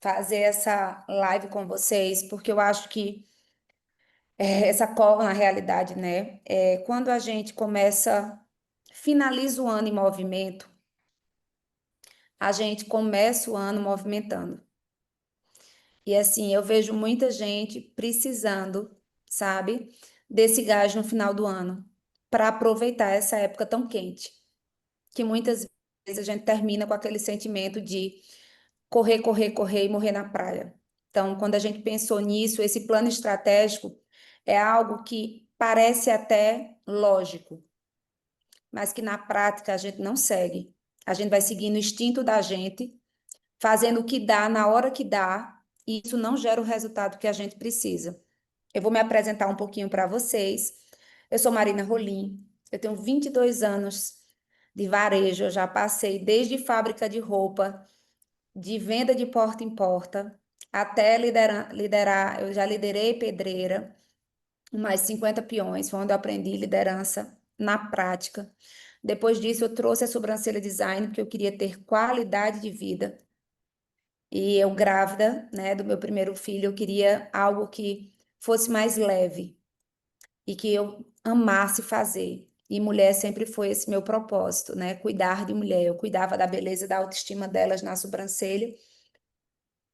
fazer essa live com vocês, porque eu acho que essa cola na realidade, né? Quando a gente finaliza o ano em movimento, a gente começa o ano movimentando. E assim, eu vejo muita gente precisando, sabe, desse gás no final do ano, para aproveitar essa época tão quente, que muitas vezes a gente termina com aquele sentimento de correr, correr, correr e morrer na praia. Então, quando a gente pensou nisso, esse plano estratégico é algo que parece até lógico, mas que na prática a gente não segue. A gente vai seguindo o instinto da gente, fazendo o que dá na hora que dá, e isso não gera o resultado que a gente precisa. Eu vou me apresentar um pouquinho para vocês. Eu sou Marina Rolim, eu tenho 22 anos de varejo, eu já passei desde fábrica de roupa, de venda de porta em porta, até liderar, eu já liderei pedreira, mais 50 peões, foi onde eu aprendi liderança na prática. Depois disso, eu trouxe a sobrancelha design, porque eu queria ter qualidade de vida. E eu grávida, né, do meu primeiro filho, eu queria algo que fosse mais leve e que eu amasse fazer. E mulher sempre foi esse meu propósito, né? Cuidar de mulher. Eu cuidava da beleza e da autoestima delas na sobrancelha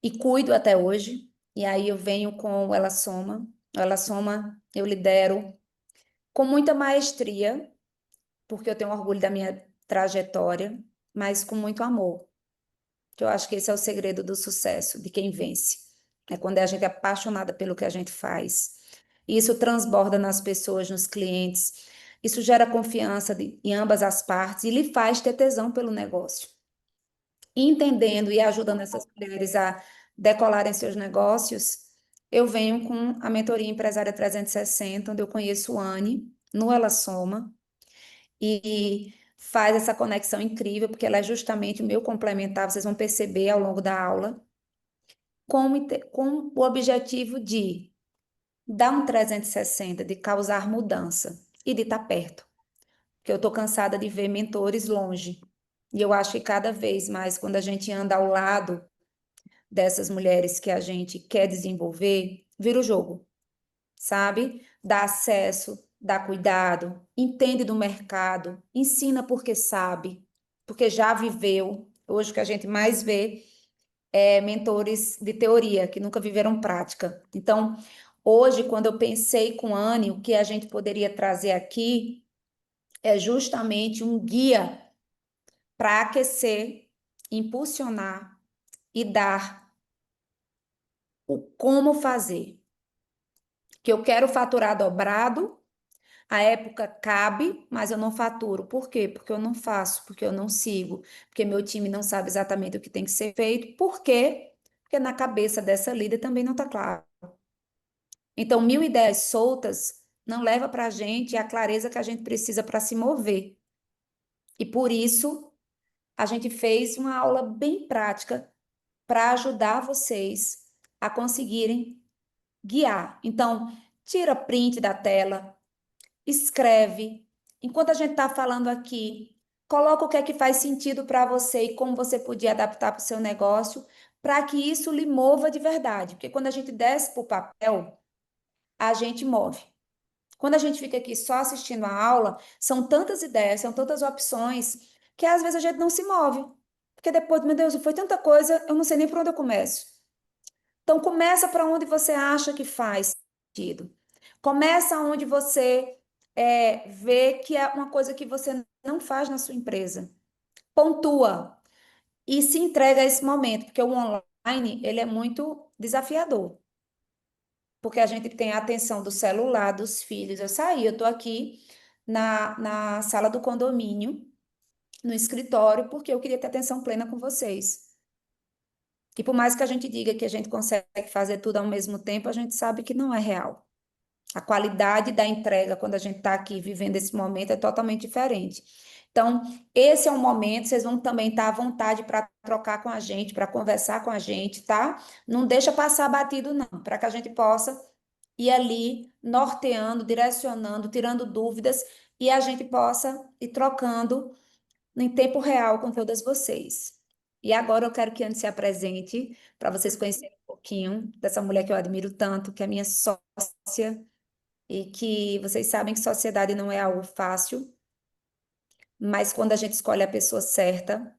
e cuido até hoje. E aí eu venho com o Ela Soma. O Ela Soma eu lidero com muita maestria, porque eu tenho orgulho da minha trajetória, mas com muito amor. Que eu acho que esse é o segredo do sucesso, de quem vence. É quando a gente é apaixonada pelo que a gente faz. E isso transborda nas pessoas, nos clientes. Isso gera confiança em ambas as partes e lhe faz ter tesão pelo negócio. Entendendo e ajudando essas mulheres a decolarem seus negócios, eu venho com a mentoria Empresária 360, onde eu conheço a Anne, no Ela Soma, e faz essa conexão incrível, porque ela é justamente o meu complementar, vocês vão perceber ao longo da aula, com o objetivo de dar um 360, de causar mudança e de estar perto. Porque eu estou cansada de ver mentores longe. E eu acho que cada vez mais, quando a gente anda ao lado dessas mulheres que a gente quer desenvolver, vira o jogo, sabe? Dá acesso, dá cuidado, entende do mercado, ensina porque sabe, porque já viveu. Hoje o que a gente mais vê é mentores de teoria, que nunca viveram prática. Então, hoje, quando eu pensei com a Anne, o que a gente poderia trazer aqui é justamente um guia para aquecer, impulsionar e dar o como fazer. Que eu quero faturar dobrado, a época cabe, mas eu não faturo. Por quê? Porque eu não faço, porque eu não sigo, porque meu time não sabe exatamente o que tem que ser feito. Por quê? Porque na cabeça dessa líder também não está claro. Então, 1.000 ideias soltas não leva para a gente a clareza que a gente precisa para se mover. E por isso, a gente fez uma aula bem prática para ajudar vocês a conseguirem guiar. Então, tira print da tela, escreve. Enquanto a gente está falando aqui, coloca o que é que faz sentido para você e como você podia adaptar para o seu negócio, para que isso lhe mova de verdade. Porque quando a gente desce para o papel, a gente move. Quando a gente fica aqui só assistindo a aula, são tantas ideias, são tantas opções, que às vezes a gente não se move. Porque depois, meu Deus, foi tanta coisa, eu não sei nem por onde eu começo. Então, começa para onde você acha que faz sentido. Começa onde você vê que é uma coisa que você não faz na sua empresa. Pontua e se entrega a esse momento, porque o online, ele é muito desafiador. Porque a gente tem a atenção do celular, dos filhos. Eu saí, eu estou aqui na sala do condomínio, no escritório, porque eu queria ter atenção plena com vocês. E por mais que a gente diga que a gente consegue fazer tudo ao mesmo tempo, a gente sabe que não é real. A qualidade da entrega, quando a gente está aqui vivendo esse momento, é totalmente diferente. Então, esse é um momento, vocês vão também estar à vontade para trocar com a gente, para conversar com a gente, tá? Não deixa passar batido, não, para que a gente possa ir ali norteando, direcionando, tirando dúvidas e a gente possa ir trocando em tempo real com todas vocês. E agora eu quero que a Anne se apresente para vocês Uhum. conhecerem um pouquinho dessa mulher que eu admiro tanto, que é minha sócia, e que vocês sabem que sociedade não é algo fácil, mas quando a gente escolhe a pessoa certa,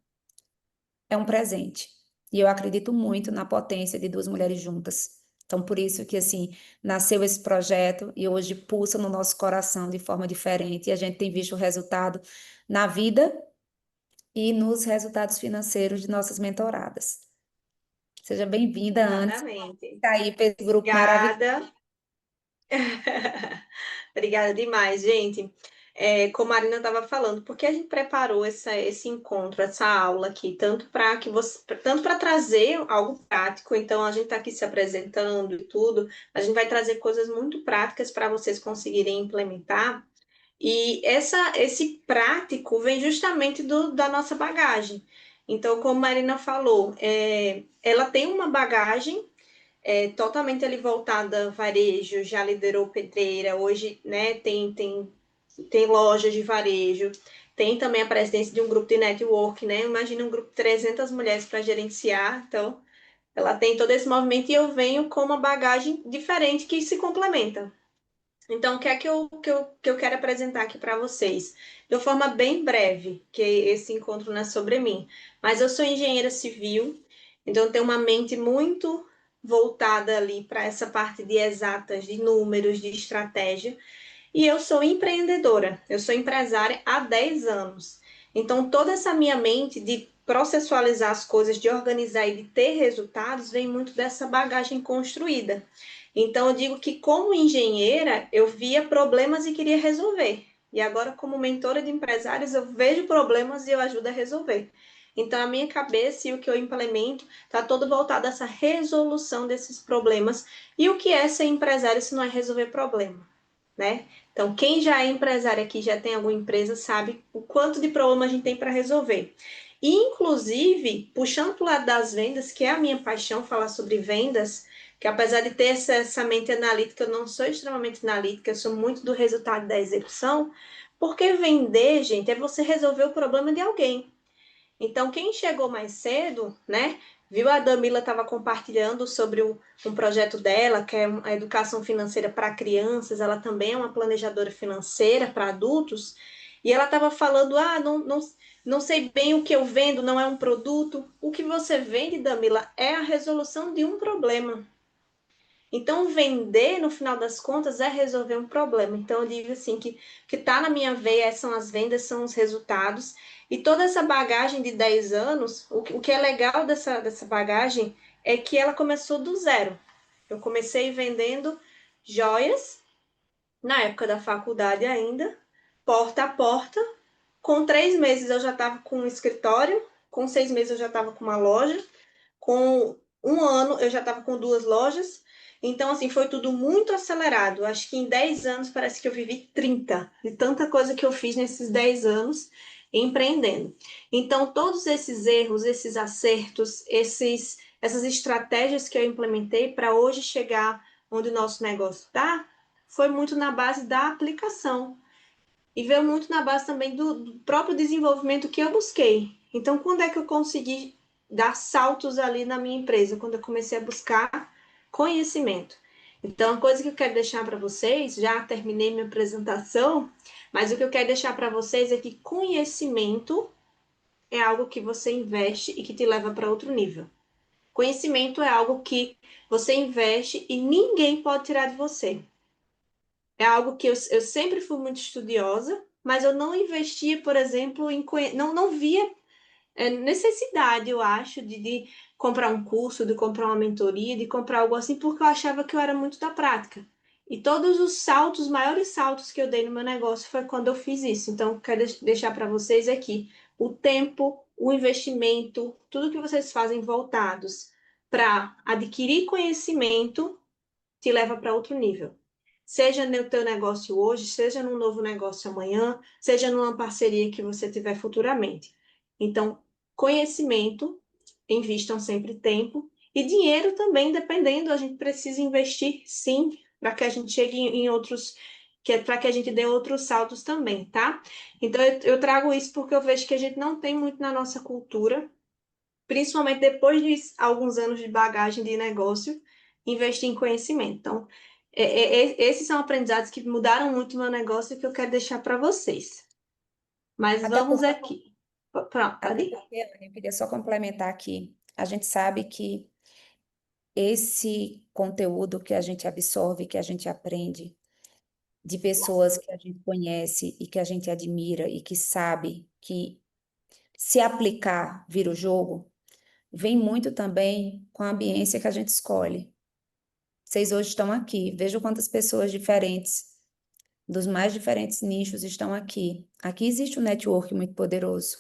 é um presente. E eu acredito muito na potência de duas mulheres juntas. Então, por isso que, assim, nasceu esse projeto e hoje pulsa no nosso coração de forma diferente. E a gente tem visto o resultado na vida e nos resultados financeiros de nossas mentoradas. Seja bem-vinda, Anne, Exatamente. tá aí para esse grupo maravilhoso. Obrigada. Obrigada demais, gente. Como a Marina estava falando, porque a gente preparou esse encontro, essa aula aqui, tanto para trazer algo prático, então a gente está aqui se apresentando e tudo, a gente vai trazer coisas muito práticas para vocês conseguirem implementar. E esse prático vem justamente da nossa bagagem. Então, como a Marina falou, ela tem uma bagagem totalmente ali voltada a varejo, já liderou pedreira, hoje, né, tem lojas de varejo, tem também a presidência de um grupo de network, né? Imagina um grupo de 300 mulheres para gerenciar, então ela tem todo esse movimento e eu venho com uma bagagem diferente que se complementa. Então, o que é que eu quero apresentar aqui para vocês? De uma forma bem breve, que esse encontro não é sobre mim. Mas eu sou engenheira civil, então eu tenho uma mente muito voltada ali para essa parte de exatas, de números, de estratégia. E eu sou empreendedora, eu sou empresária há 10 anos. Então, toda essa minha mente de processualizar as coisas, de organizar e de ter resultados, vem muito dessa bagagem construída. Então, eu digo que, como engenheira, eu via problemas e queria resolver. E agora, como mentora de empresários, eu vejo problemas e eu ajudo a resolver. Então, a minha cabeça e o que eu implemento está todo voltado a essa resolução desses problemas. E o que é ser empresário se não é resolver problema, né? Então, quem já é empresário aqui, já tem alguma empresa, sabe o quanto de problema a gente tem para resolver. E, inclusive, puxando para o lado das vendas, que é a minha paixão, falar sobre vendas, que apesar de ter essa mente analítica, eu não sou extremamente analítica, eu sou muito do resultado da execução, porque vender, gente, é você resolver o problema de alguém. Então, quem chegou mais cedo, né, viu a Damila estava compartilhando sobre um projeto dela, que é a educação financeira para crianças, ela também é uma planejadora financeira para adultos, e ela estava falando, não sei bem o que eu vendo, não é um produto. O que você vende, Damila, é a resolução de um problema. Então, vender, no final das contas, é resolver um problema. Então, eu digo assim, que tá na minha veia são as vendas, são os resultados. E toda essa bagagem de 10 anos, o que é legal dessa bagagem é que ela começou do zero. Eu comecei vendendo joias, na época da faculdade ainda, porta a porta. Com 3 meses eu já estava com um escritório, com 6 meses eu já estava com uma loja, com um ano eu já estava com 2 lojas. Então, assim, foi tudo muito acelerado. Acho que em 10 anos parece que eu vivi 30 de tanta coisa que eu fiz nesses 10 anos empreendendo. Então, todos esses erros, esses acertos, essas estratégias que eu implementei para hoje chegar onde o nosso negócio está, foi muito na base da aplicação. E veio muito na base também do próprio desenvolvimento que eu busquei. Então, quando é que eu consegui dar saltos ali na minha empresa? Quando eu comecei a buscar conhecimento. Então, a coisa que eu quero deixar para vocês, já terminei minha apresentação, mas o que eu quero deixar para vocês é que conhecimento é algo que você investe e que te leva para outro nível. Conhecimento é algo que você investe e ninguém pode tirar de você. É algo que eu sempre fui muito estudiosa, mas eu não investia, por exemplo, não via necessidade, eu acho, de comprar um curso, de comprar uma mentoria, de comprar algo assim, porque eu achava que eu era muito da prática. E todos os saltos, os maiores saltos que eu dei no meu negócio foi quando eu fiz isso. Então, eu quero deixar para vocês aqui o tempo, o investimento, tudo que vocês fazem voltados para adquirir conhecimento te leva para outro nível. Seja no teu negócio hoje, seja num novo negócio amanhã, seja numa parceria que você tiver futuramente. Então, conhecimento, invistam sempre tempo e dinheiro também, dependendo, a gente precisa investir sim, para que a gente chegue em outros, que é para que a gente dê outros saltos também, tá? Então, eu trago isso porque eu vejo que a gente não tem muito na nossa cultura principalmente depois de alguns anos de bagagem de negócio, investir em conhecimento. Então, esses são aprendizados que mudaram muito o meu negócio e que eu quero deixar para vocês. Mas Até vamos porque, aqui. Pronto, até pode ir. porque, Anny, eu queria só complementar aqui. A gente sabe que esse conteúdo que a gente absorve, que a gente aprende de pessoas que a gente conhece e que a gente admira e que sabe que se aplicar vira o jogo, vem muito também com a ambiência que a gente escolhe. Vocês hoje estão aqui, vejam quantas pessoas diferentes, dos mais diferentes nichos estão aqui. Aqui existe um network muito poderoso.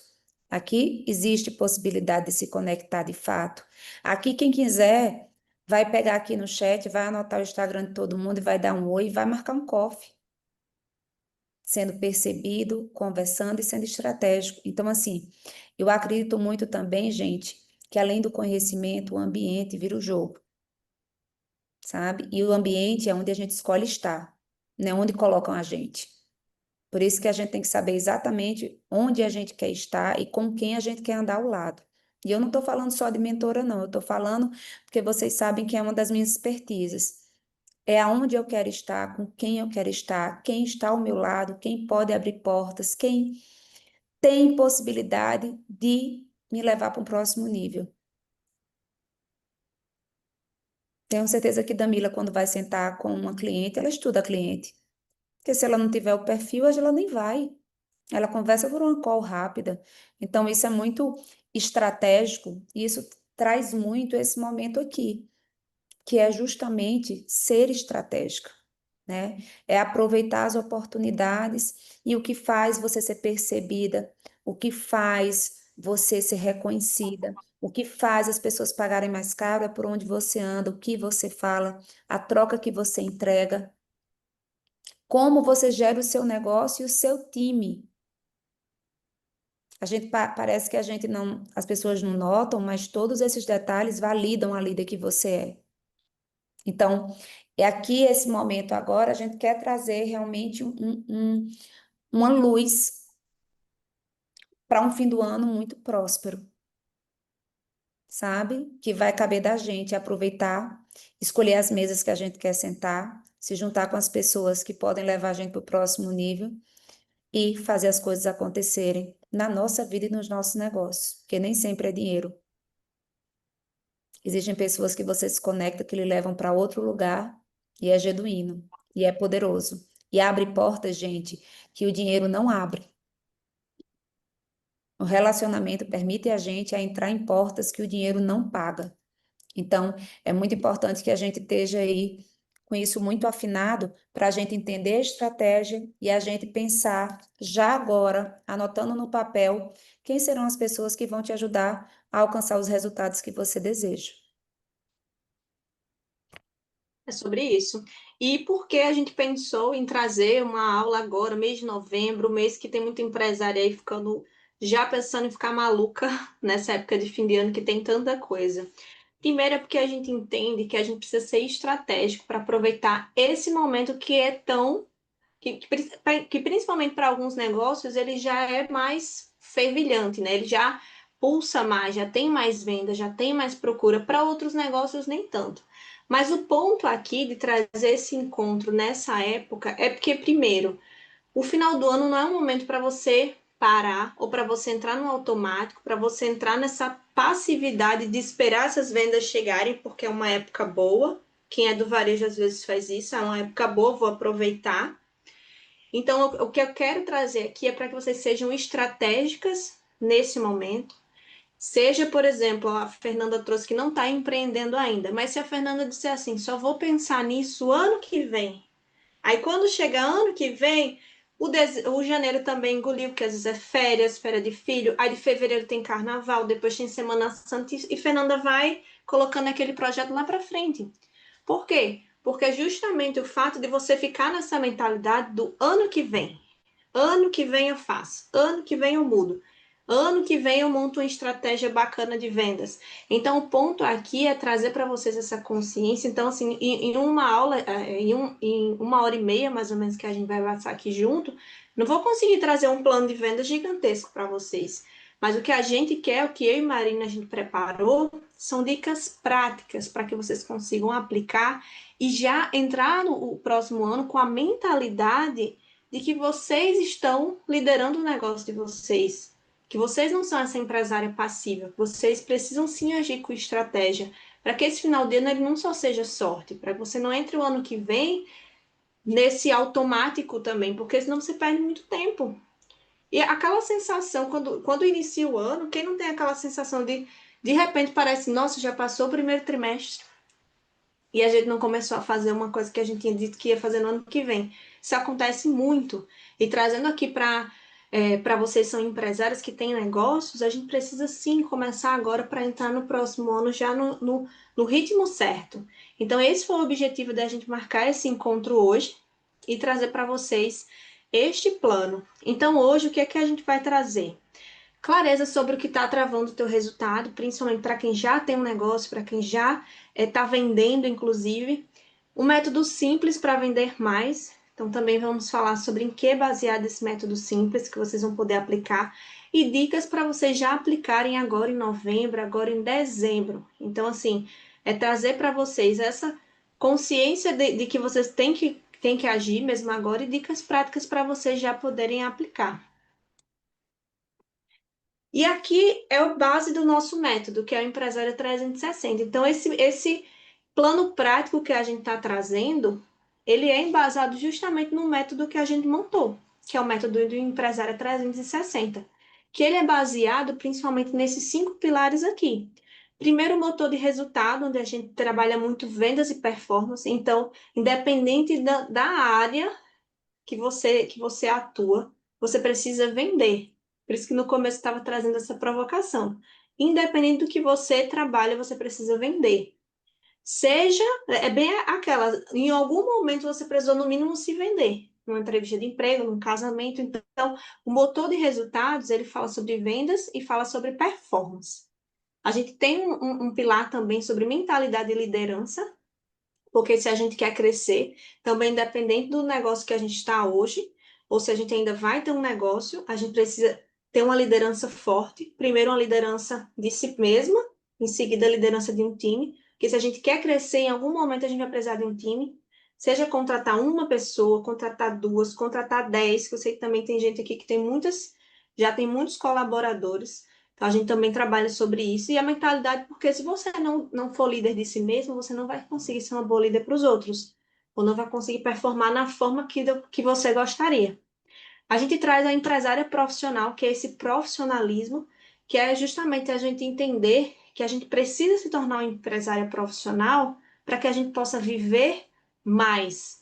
Aqui existe possibilidade de se conectar de fato. Aqui, quem quiser, vai pegar aqui no chat, vai anotar o Instagram de todo mundo e vai dar um oi e vai marcar um coffee, sendo percebido, conversando e sendo estratégico. Então, assim, eu acredito muito também, gente, que além do conhecimento, o ambiente vira o jogo, sabe? E o ambiente é onde a gente escolhe estar, não é onde colocam a gente. Por isso que a gente tem que saber exatamente onde a gente quer estar e com quem a gente quer andar ao lado. E eu não estou falando só de mentora, não. Eu estou falando porque vocês sabem que é uma das minhas expertises. É aonde eu quero estar, com quem eu quero estar, quem está ao meu lado, quem pode abrir portas, quem tem possibilidade de me levar para um próximo nível. Tenho certeza que Damila, quando vai sentar com uma cliente, ela estuda a cliente. Porque se ela não tiver o perfil, ela nem vai. Ela conversa por uma call rápida. Então, isso é muito estratégico e isso traz muito esse momento aqui, que é justamente ser estratégica, né? É aproveitar as oportunidades e o que faz você ser percebida, o que faz você ser reconhecida, o que faz as pessoas pagarem mais caro é por onde você anda, o que você fala, a troca que você entrega, como você gera o seu negócio e o seu time. A gente parece que a gente não, as pessoas não notam, mas todos esses detalhes validam a líder que você é. Então, é aqui esse momento agora, a gente quer trazer realmente uma luz para um fim do ano muito próspero, sabe? Que vai caber da gente aproveitar, escolher as mesas que a gente quer sentar, se juntar com as pessoas que podem levar a gente para o próximo nível e fazer as coisas acontecerem na nossa vida e nos nossos negócios, porque nem sempre é dinheiro. Existem pessoas que você se conecta, que lhe levam para outro lugar e é genuíno e é poderoso. E abre portas, gente, que o dinheiro não abre. O relacionamento permite a gente a entrar em portas que o dinheiro não paga. Então, é muito importante que a gente esteja aí com isso muito afinado para a gente entender a estratégia e a gente pensar já agora, anotando no papel, quem serão as pessoas que vão te ajudar a alcançar os resultados que você deseja. É sobre isso. E por que a gente pensou em trazer uma aula agora, mês de novembro, mês que tem muita empresária aí ficando, já pensando em ficar maluca nessa época de fim de ano que tem tanta coisa. Primeiro é porque a gente entende que a gente precisa ser estratégico para aproveitar esse momento que é tão que principalmente para alguns negócios ele já é mais fervilhante, né? Ele já pulsa mais, já tem mais venda, já tem mais procura. Para outros negócios nem tanto. Mas o ponto aqui de trazer esse encontro nessa época é porque, primeiro, o final do ano não é um momento para você parar ou para você entrar no automático, para você entrar nessa passividade de esperar essas vendas chegarem, porque é uma época boa. Quem é do varejo às vezes faz isso, é uma época boa, vou aproveitar. Então, o que eu quero trazer aqui é para que vocês sejam estratégicas nesse momento. Seja, por exemplo, a Fernanda trouxe que não está empreendendo ainda, mas se a Fernanda disser assim, só vou pensar nisso ano que vem. Aí, quando chega ano que vem, o janeiro também engoliu, porque às vezes é férias, férias de filho, aí de fevereiro tem carnaval, depois tem Semana Santa, e Fernanda vai colocando aquele projeto lá para frente. Por quê? Porque justamente o fato de você ficar nessa mentalidade do ano que vem eu faço, ano que vem eu mudo, ano que vem eu monto uma estratégia bacana de vendas. Então, o ponto aqui é trazer para vocês essa consciência. Então, assim, em uma aula, em uma hora e meia, mais ou menos, que a gente vai passar aqui junto, não vou conseguir trazer um plano de vendas gigantesco para vocês. Mas o que a gente quer, o que eu e Marina a gente preparou, são dicas práticas para que vocês consigam aplicar e já entrar no próximo ano com a mentalidade de que vocês estão liderando o negócio de vocês, que vocês não são essa empresária passiva, vocês precisam sim agir com estratégia, para que esse final de ano ele não só seja sorte, para que você não entre o ano que vem nesse automático também, porque senão você perde muito tempo. E aquela sensação, quando inicia o ano, quem não tem aquela sensação de repente parece, nossa, já passou o primeiro trimestre e a gente não começou a fazer uma coisa que a gente tinha dito que ia fazer no ano que vem. Isso acontece muito. E trazendo aqui para vocês que são empresários que têm negócios, a gente precisa sim começar agora para entrar no próximo ano já no ritmo certo. Então, esse foi o objetivo da gente marcar esse encontro hoje e trazer para vocês este plano. Então, hoje, o que é que a gente vai trazer? Clareza sobre o que está travando o teu resultado, principalmente para quem já tem um negócio, para quem já está vendendo, inclusive. Um método simples para vender mais. Então, também vamos falar sobre em que é baseado esse método simples que vocês vão poder aplicar e dicas para vocês já aplicarem agora em novembro, agora em dezembro. Então, assim, é trazer para vocês essa consciência de que vocês têm que agir mesmo agora e dicas práticas para vocês já poderem aplicar. E aqui é a base do nosso método, que é o Empresário 360. Então, esse plano prático que a gente está trazendo, ele é embasado justamente no método que a gente montou, que é o método do Empresário 360, que ele é baseado principalmente nesses 5 pilares aqui. Primeiro, o motor de resultado, onde a gente trabalha muito vendas e performance. Então, independente da área que você atua, você precisa vender. Por isso que no começo estava trazendo essa provocação. Independente do que você trabalha, você precisa vender. Seja, é bem aquela, em algum momento você precisou no mínimo se vender. Numa entrevista de emprego, num casamento. Então, o motor de resultados, ele fala sobre vendas e fala sobre performance. A gente tem um pilar também sobre mentalidade e liderança, porque se a gente quer crescer, também independente do negócio que a gente está hoje, ou se a gente ainda vai ter um negócio, a gente precisa ter uma liderança forte. Primeiro, uma liderança de si mesma, em seguida, a liderança de um time. Porque se a gente quer crescer, em algum momento a gente vai precisar de um time. Seja contratar uma pessoa, contratar duas, contratar 10, que eu sei que também tem gente aqui que tem já tem muitos colaboradores. Então, a gente também trabalha sobre isso. E a mentalidade, porque se você não for líder de si mesmo, você não vai conseguir ser uma boa líder para os outros. Ou não vai conseguir performar na forma que você gostaria. A gente traz a empresária profissional, que é esse profissionalismo, que é justamente a gente entender que a gente precisa se tornar uma empresária profissional para que a gente possa viver mais.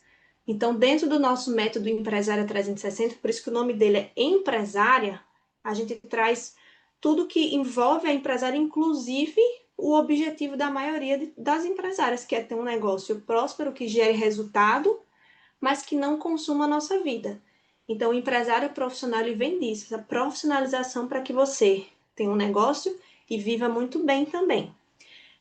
Então, dentro do nosso método Empresária 360, por isso que o nome dele é Empresária, a gente traz tudo que envolve a empresária, inclusive o objetivo da maioria das empresárias, que é ter um negócio próspero que gere resultado, mas que não consuma a nossa vida. Então, o empresário profissional ele vem disso, essa profissionalização para que você tenha um negócio e viva muito bem também.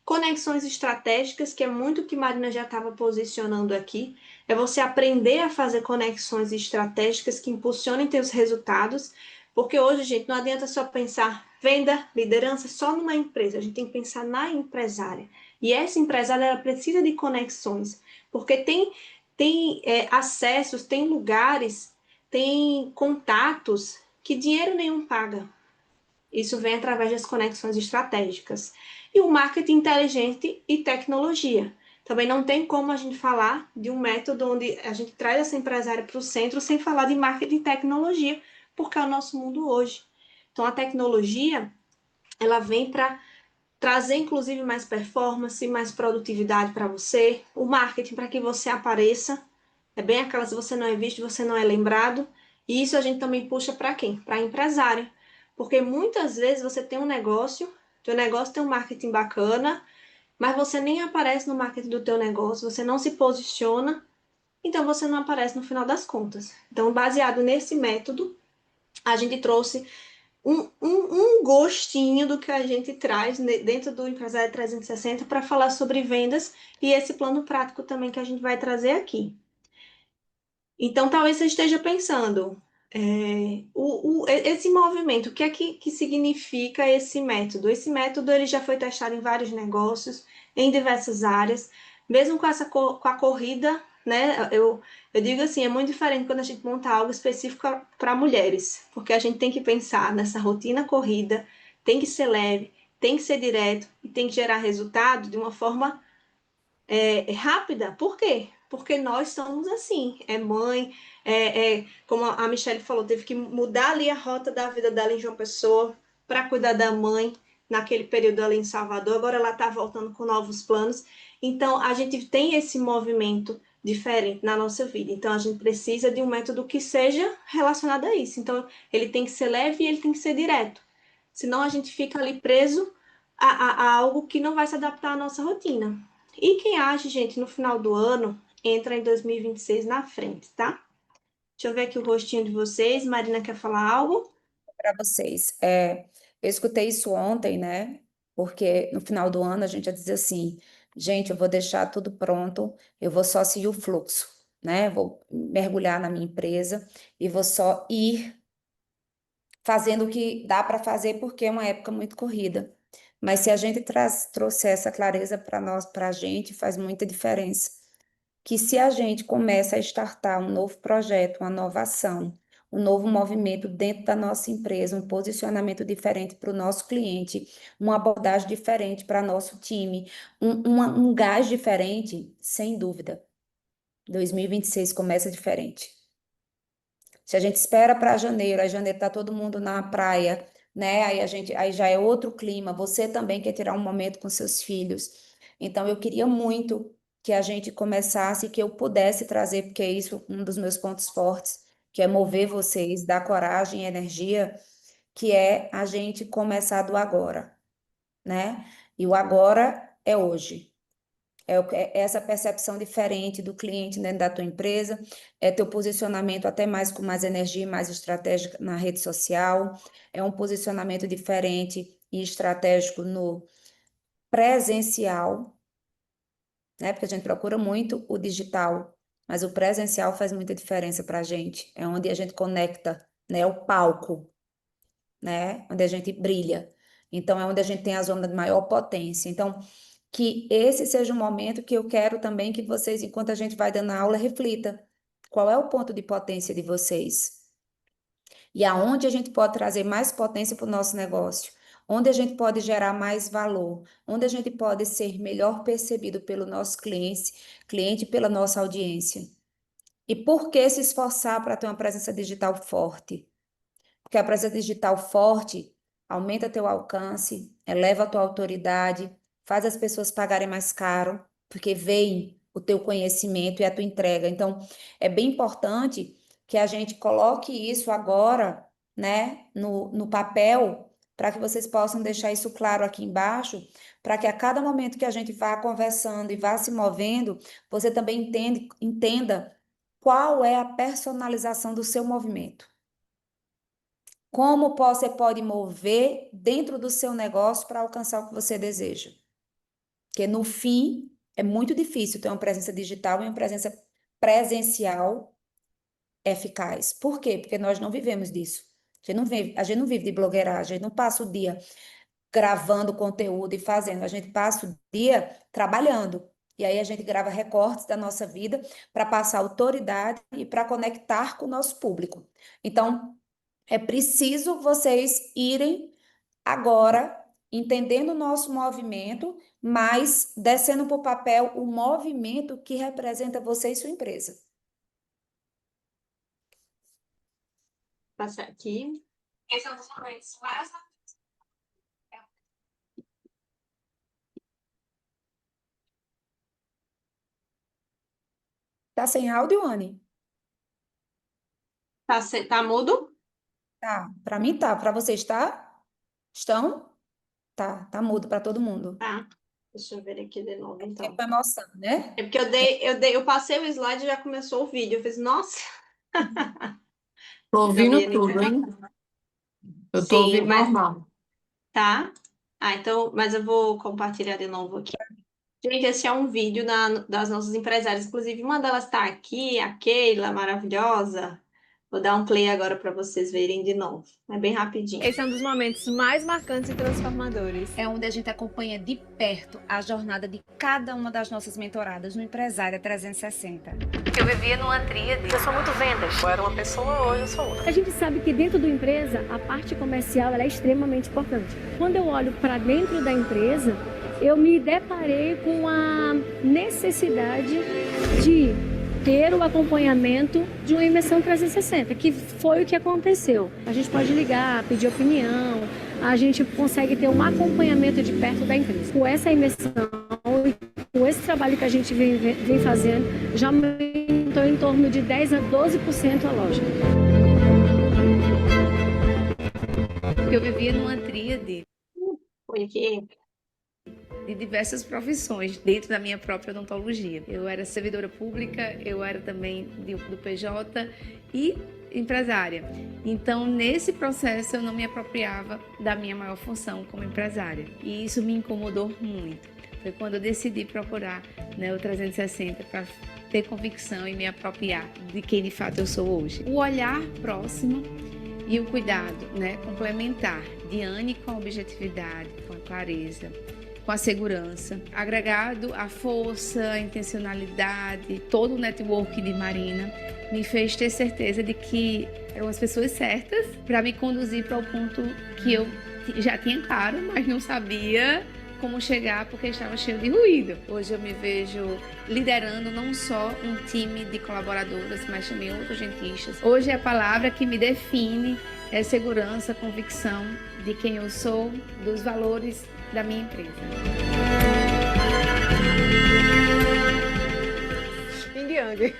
Conexões estratégicas, que é muito o que Marina já estava posicionando aqui, é você aprender a fazer conexões estratégicas que impulsionem seus resultados, porque hoje, gente, não adianta só pensar venda, liderança só numa empresa, a gente tem que pensar na empresária. E essa empresária ela precisa de conexões, porque tem acessos, tem lugares, tem contatos que dinheiro nenhum paga. Isso vem através das conexões estratégicas. E o marketing inteligente e tecnologia. Também não tem como a gente falar de um método onde a gente traz essa empresária para o centro sem falar de marketing e tecnologia, porque é o nosso mundo hoje. Então, a tecnologia, ela vem para trazer, inclusive, mais performance, mais produtividade para você, o marketing para que você apareça. É bem aquela, se você não é visto, você não é lembrado. E isso a gente também puxa para quem? Para empresário. Porque muitas vezes você tem um negócio, teu negócio tem um marketing bacana, mas você nem aparece no marketing do teu negócio, você não se posiciona, então você não aparece no final das contas. Então, baseado nesse método, a gente trouxe um gostinho do que a gente traz dentro do Empresário 360 para falar sobre vendas e esse plano prático também que a gente vai trazer aqui. Então, talvez você esteja pensando, esse movimento, o que é que significa esse método? Esse método ele já foi testado em vários negócios, em diversas áreas, mesmo com com a corrida, né? Eu digo assim, é muito diferente quando a gente monta algo específico para mulheres, porque a gente tem que pensar nessa rotina corrida, tem que ser leve, tem que ser direto e tem que gerar resultado de uma forma rápida. Por quê? Porque nós somos assim, é mãe, como a Michelle falou, teve que mudar ali a rota da vida dela em João Pessoa para cuidar da mãe naquele período ali em Salvador, agora ela está voltando com novos planos. Então, a gente tem esse movimento diferente na nossa vida. Então, a gente precisa de um método que seja relacionado a isso. Então, ele tem que ser leve e ele tem que ser direto. Senão, a gente fica ali preso a algo que não vai se adaptar à nossa rotina. E quem age, gente, no final do ano, entra em 2026 na frente, tá? Deixa eu ver aqui o rostinho de vocês. Marina quer falar algo? Para vocês. Eu escutei isso ontem, né? Porque no final do ano a gente ia dizer assim, gente, eu vou deixar tudo pronto, eu vou só seguir o fluxo, né? Vou mergulhar na minha empresa e vou só ir fazendo o que dá para fazer, porque é uma época muito corrida. Mas se a gente trouxer essa clareza para nós, para a gente, faz muita diferença. Que se a gente começa a startar um novo projeto, uma nova ação, um novo movimento dentro da nossa empresa, um posicionamento diferente para o nosso cliente, uma abordagem diferente para nosso time, um gás diferente, sem dúvida, 2026 começa diferente. Se a gente espera para janeiro, aí janeiro tá todo mundo na praia, né? Aí já é outro clima. Você também quer tirar um momento com seus filhos. Então eu queria muito que a gente começasse, que eu pudesse trazer, porque é isso um dos meus pontos fortes, que é mover vocês, dar coragem e energia, que é a gente começar do agora, né? E o agora é hoje. É essa percepção diferente do cliente dentro da tua empresa, é teu posicionamento até mais com mais energia, mais estratégica na rede social, é um posicionamento diferente e estratégico no presencial, né? Porque a gente procura muito o digital, mas o presencial faz muita diferença para a gente. É onde a gente conecta, né? O palco, né? Onde a gente brilha. Então, é onde a gente tem a zona de maior potência. Então, que esse seja um momento que eu quero também que vocês, enquanto a gente vai dando a aula, reflita. Qual é o ponto de potência de vocês? E aonde a gente pode trazer mais potência para o nosso negócio? Onde a gente pode gerar mais valor? Onde a gente pode ser melhor percebido pelo nosso cliente e pela nossa audiência? E por que se esforçar para ter uma presença digital forte? Porque a presença digital forte aumenta teu alcance, eleva a tua autoridade, faz as pessoas pagarem mais caro, porque veem o teu conhecimento e a tua entrega. Então, é bem importante que a gente coloque isso agora, né, no papel, para que vocês possam deixar isso claro aqui embaixo, para que a cada momento que a gente vá conversando e vá se movendo, você também entenda qual é a personalização do seu movimento. Como você pode mover dentro do seu negócio para alcançar o que você deseja? Porque no fim é muito difícil ter uma presença digital e uma presença presencial eficaz. Por quê? Porque nós não vivemos disso. A gente não vive de blogueiragem, a gente não passa o dia gravando conteúdo e fazendo, a gente passa o dia trabalhando. E aí a gente grava recortes da nossa vida para passar autoridade e para conectar com o nosso público. Então, é preciso vocês irem agora entendendo o nosso movimento, mas descendo para o papel o movimento que representa você e sua empresa. Passar aqui. Tá sem áudio, Anne? Tá mudo? Tá. Para mim tá. Para vocês tá? Estão? Tá. Tá mudo para todo mundo. Tá. Deixa eu ver aqui de novo, É então. com emoção, né? É porque eu passei o slide e já começou o vídeo. Eu fiz, nossa, Tô ouvindo Gabriela, tudo, hein? Eu tô sim, ouvindo mas normal. tá. Ah, então, mas eu vou compartilhar de novo aqui. Gente, esse é um vídeo das nossas empresárias. Inclusive, uma delas está aqui, a Keila, maravilhosa. Vou dar um play agora para vocês verem de novo. É bem rapidinho. Esse é um dos momentos mais marcantes e transformadores. É onde a gente acompanha de perto a jornada de cada uma das nossas mentoradas no Empresária 360. Eu vivia numa tríade. Eu sou muito vendas. Eu era uma pessoa, hoje eu sou outra. A gente sabe que dentro da empresa, a parte comercial ela é extremamente importante. Quando eu olho para dentro da empresa, eu me deparei com a necessidade de ter o acompanhamento de uma imersão 360, que foi o que aconteceu. A gente pode ligar, pedir opinião, a gente consegue ter um acompanhamento de perto da empresa. Com essa imersão e com esse trabalho que a gente vem fazendo, já aumentou em torno de 10 a 12% a loja. Eu vivia numa tríade Foi aqui. de diversas profissões dentro da minha própria odontologia. Eu era servidora pública, eu era também do PJ e empresária. Então, nesse processo, eu não me apropriava da minha maior função como empresária. E isso me incomodou muito. Foi quando eu decidi procurar, né, o 360 para ter convicção e me apropriar de quem de fato eu sou hoje. O olhar próximo e o cuidado, né, complementar, Diane com a objetividade, com a clareza, com a segurança, agregado à força, a intencionalidade, todo o network de Marina, me fez ter certeza de que eram as pessoas certas para me conduzir para o ponto que eu já tinha claro, mas não sabia como chegar porque estava cheio de ruído. Hoje eu me vejo liderando não só um time de colaboradoras, mas também outros dentistas. Hoje a palavra que me define é segurança, convicção de quem eu sou, dos valores da minha empresa. Yin Yang.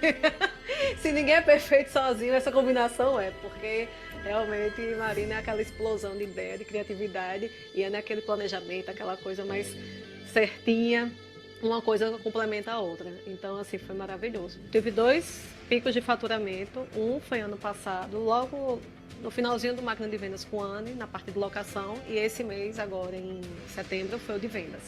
Se ninguém é perfeito sozinho, essa combinação porque realmente Marina é aquela explosão de ideia, de criatividade, e é naquele planejamento, aquela coisa mais certinha, uma coisa complementa a outra. Então, assim, foi maravilhoso. Tive 2 picos de faturamento, um foi ano passado, logo no finalzinho do Máquina de Vendas com a Anne, na parte de locação, e esse mês, agora em setembro, foi o de vendas.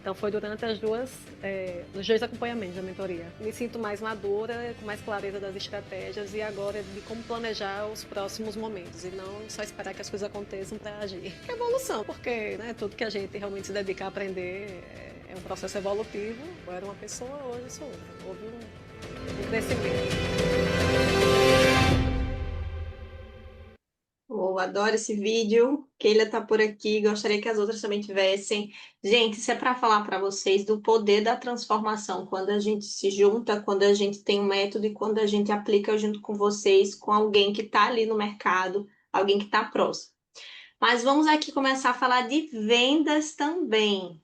Então foi durante os 2 acompanhamentos da mentoria. Me sinto mais madura, com mais clareza das estratégias e agora de como planejar os próximos momentos e não só esperar que as coisas aconteçam para agir. É evolução, porque né, tudo que a gente realmente se dedicar a aprender é um processo evolutivo. Eu era uma pessoa, hoje eu sou outra. Houve um crescimento. Eu adoro esse vídeo. Keila tá por aqui, gostaria que as outras também tivessem. Gente, isso é para falar para vocês do poder da transformação, quando a gente se junta, quando a gente tem um método e quando a gente aplica junto com vocês, com alguém que está ali no mercado, alguém que está próximo. Mas vamos aqui começar a falar de vendas também.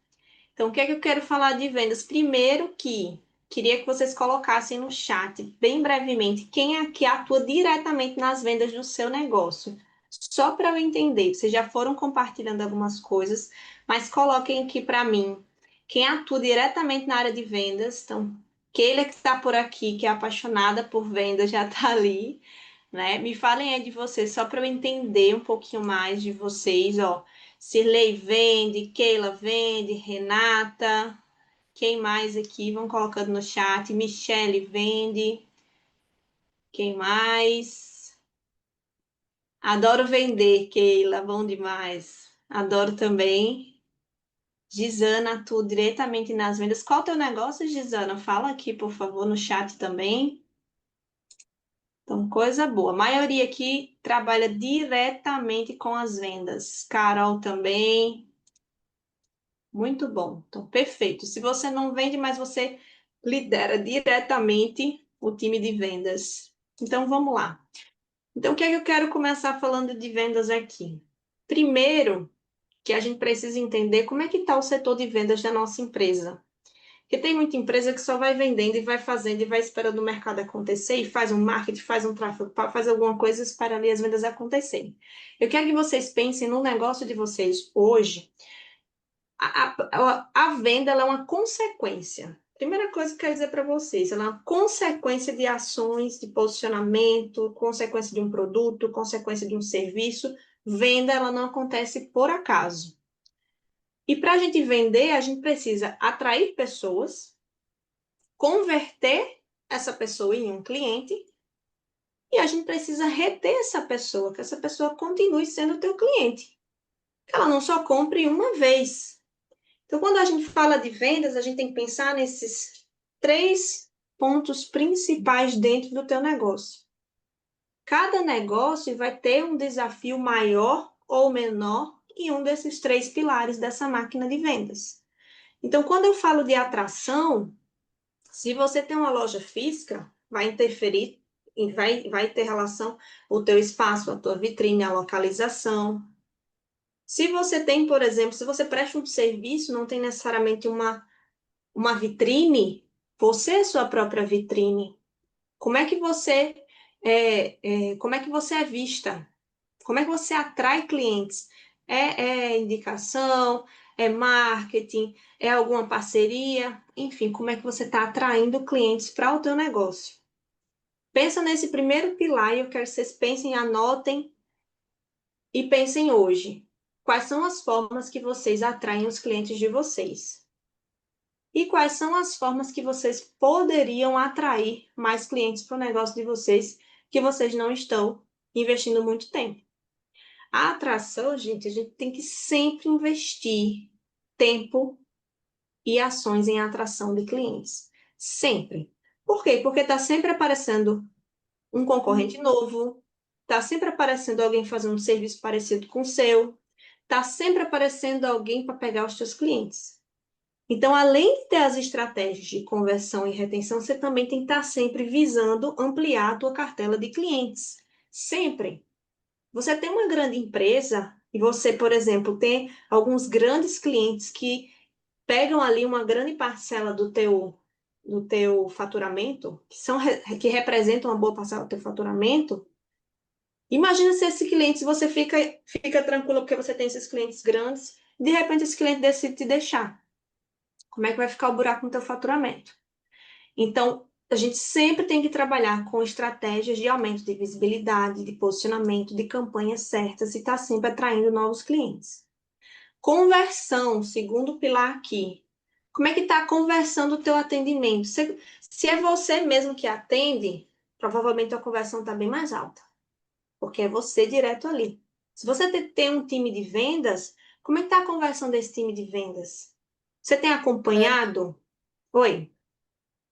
Então, o que é que eu quero falar de vendas? Primeiro que queria que vocês colocassem no chat, bem brevemente, quem é que atua diretamente nas vendas do seu negócio. Só para eu entender, vocês já foram compartilhando algumas coisas, mas coloquem aqui para mim, quem atua diretamente na área de vendas. Então, Keila que está por aqui, que é apaixonada por vendas, já está ali, né? Me falem aí de vocês, só para eu entender um pouquinho mais de vocês, ó. Cirlei vende, Keila vende, Renata, quem mais aqui? Vão colocando no chat. Michele vende. Quem mais? Adoro vender, Keila, bom demais. Adoro também. Gisana atua diretamente nas vendas. Qual é o teu negócio, Gisana? Fala aqui, por favor, no chat também. Então, coisa boa. A maioria aqui trabalha diretamente com as vendas. Carol também. Muito bom. Então, perfeito. Se você não vende, mas você lidera diretamente o time de vendas. Então, vamos lá. Então, o que é que eu quero começar falando de vendas aqui? Primeiro, que a gente precisa entender como é que está o setor de vendas da nossa empresa. Porque tem muita empresa que só vai vendendo e vai fazendo e vai esperando o mercado acontecer e faz um marketing, faz um tráfego, faz alguma coisa e espera ali as vendas acontecerem. Eu quero que vocês pensem no negócio de vocês hoje. A venda ela é uma consequência. Primeira coisa que eu quero dizer para vocês, ela é uma consequência de ações, de posicionamento, consequência de um produto, consequência de um serviço. Venda ela não acontece por acaso. E para a gente vender, a gente precisa atrair pessoas, converter essa pessoa em um cliente E a gente precisa reter essa pessoa, que essa pessoa continue sendo teu cliente. Que ela não só compre uma vez. Então, quando a gente fala de vendas, a gente tem que pensar nesses 3 pontos principais dentro do teu negócio. Cada negócio vai ter um desafio maior ou menor em um desses 3 pilares dessa máquina de vendas. Então, quando eu falo de atração, se você tem uma loja física, vai interferir e vai ter relação o teu espaço, a tua vitrine, a localização. Se você tem, por exemplo, se você presta um serviço, não tem necessariamente uma vitrine, você é sua própria vitrine. Como é que você como é que você é vista? Como é que você atrai clientes? É indicação, é marketing, é alguma parceria, enfim, como é que você está atraindo clientes para o teu negócio? Pensa nesse primeiro pilar e eu quero que vocês pensem, anotem e pensem hoje. Quais são as formas que vocês atraem os clientes de vocês? E quais são as formas que vocês poderiam atrair mais clientes para o negócio de vocês que vocês não estão investindo muito tempo? A atração, gente, a gente tem que sempre investir tempo e ações em atração de clientes. Sempre. Por quê? Porque está sempre aparecendo um concorrente novo, está sempre aparecendo alguém fazendo um serviço parecido com o seu, está sempre aparecendo alguém para pegar os seus clientes. Então, além de ter as estratégias de conversão e retenção, você também tem que estar sempre visando ampliar a tua cartela de clientes. Sempre. Você tem uma grande empresa e você, por exemplo, tem alguns grandes clientes que pegam ali uma grande parcela do teu faturamento, que representam uma boa parcela do teu faturamento. Imagina se esse cliente, se você fica tranquilo porque você tem esses clientes grandes, de repente esse cliente decide te deixar. Como é que vai ficar o buraco no teu faturamento? Então, a gente sempre tem que trabalhar com estratégias de aumento de visibilidade, de posicionamento, de campanhas certas e estar sempre atraindo novos clientes. Conversão, segundo pilar aqui. Como é que está conversando o teu atendimento? Se é você mesmo que atende, provavelmente a conversão está bem mais alta, porque é você direto ali. Se você tem um time de vendas, como é que está a conversão desse time de vendas? Você tem acompanhado? Oi?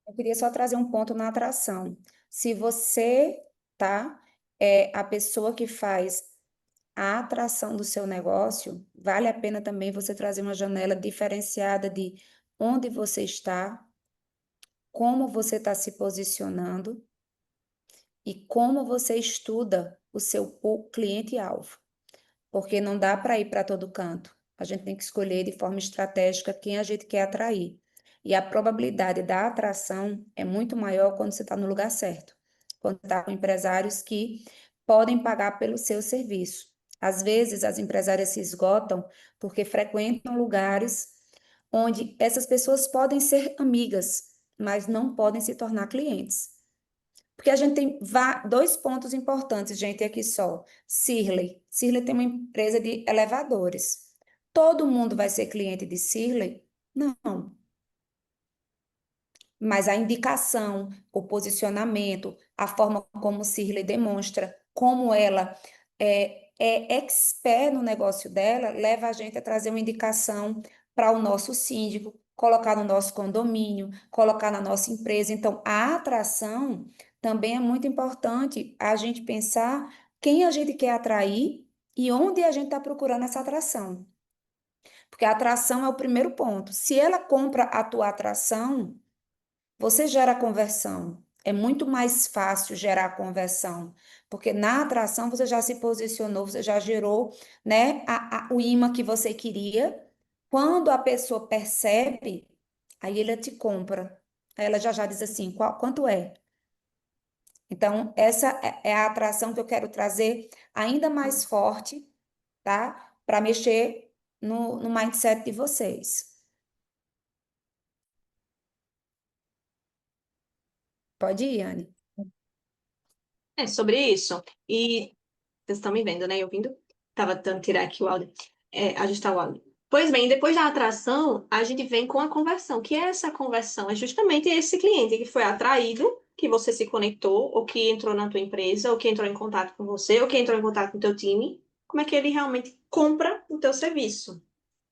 Eu queria só trazer um ponto na atração. Se você, tá, é a pessoa que faz a atração do seu negócio, vale a pena também você trazer uma janela diferenciada de onde você está, como você está se posicionando e como você estuda o seu cliente-alvo. Porque não dá para ir para todo canto. A gente tem que escolher de forma estratégica quem a gente quer atrair. E a probabilidade da atração é muito maior quando você está no lugar certo, quando está com empresários que podem pagar pelo seu serviço. Às vezes, as empresárias se esgotam porque frequentam lugares onde essas pessoas podem ser amigas, mas não podem se tornar clientes. Porque a gente tem 2 pontos importantes, gente, aqui só. Sirley. Sirley tem uma empresa de elevadores. Todo mundo vai ser cliente de Sirley? Não. Mas a indicação, o posicionamento, a forma como Sirley demonstra, como ela é expert no negócio dela, leva a gente a trazer uma indicação para o nosso síndico, colocar no nosso condomínio, colocar na nossa empresa. Então, a atração também é muito importante a gente pensar quem a gente quer atrair e onde a gente está procurando essa atração. Porque a atração é o primeiro ponto. Se ela compra a tua atração, você gera conversão. É muito mais fácil gerar conversão, porque na atração você já se posicionou, você já gerou, né, o imã que você queria. Quando a pessoa percebe, aí ela te compra. Aí ela já diz assim, quanto é? Então, essa é a atração que eu quero trazer ainda mais forte, tá? Para mexer no mindset de vocês. Pode ir, Anne. É sobre isso. E vocês estão me vendo, né? E ouvindo? Tava tentando tirar aqui o áudio, ajustar o áudio. Pois bem, depois da atração, a gente vem com a conversão. O que é essa conversão? É justamente esse cliente que foi atraído, que você se conectou, ou que entrou na tua empresa, ou que entrou em contato com você, ou que entrou em contato com o teu time. Como é que ele realmente compra o teu serviço?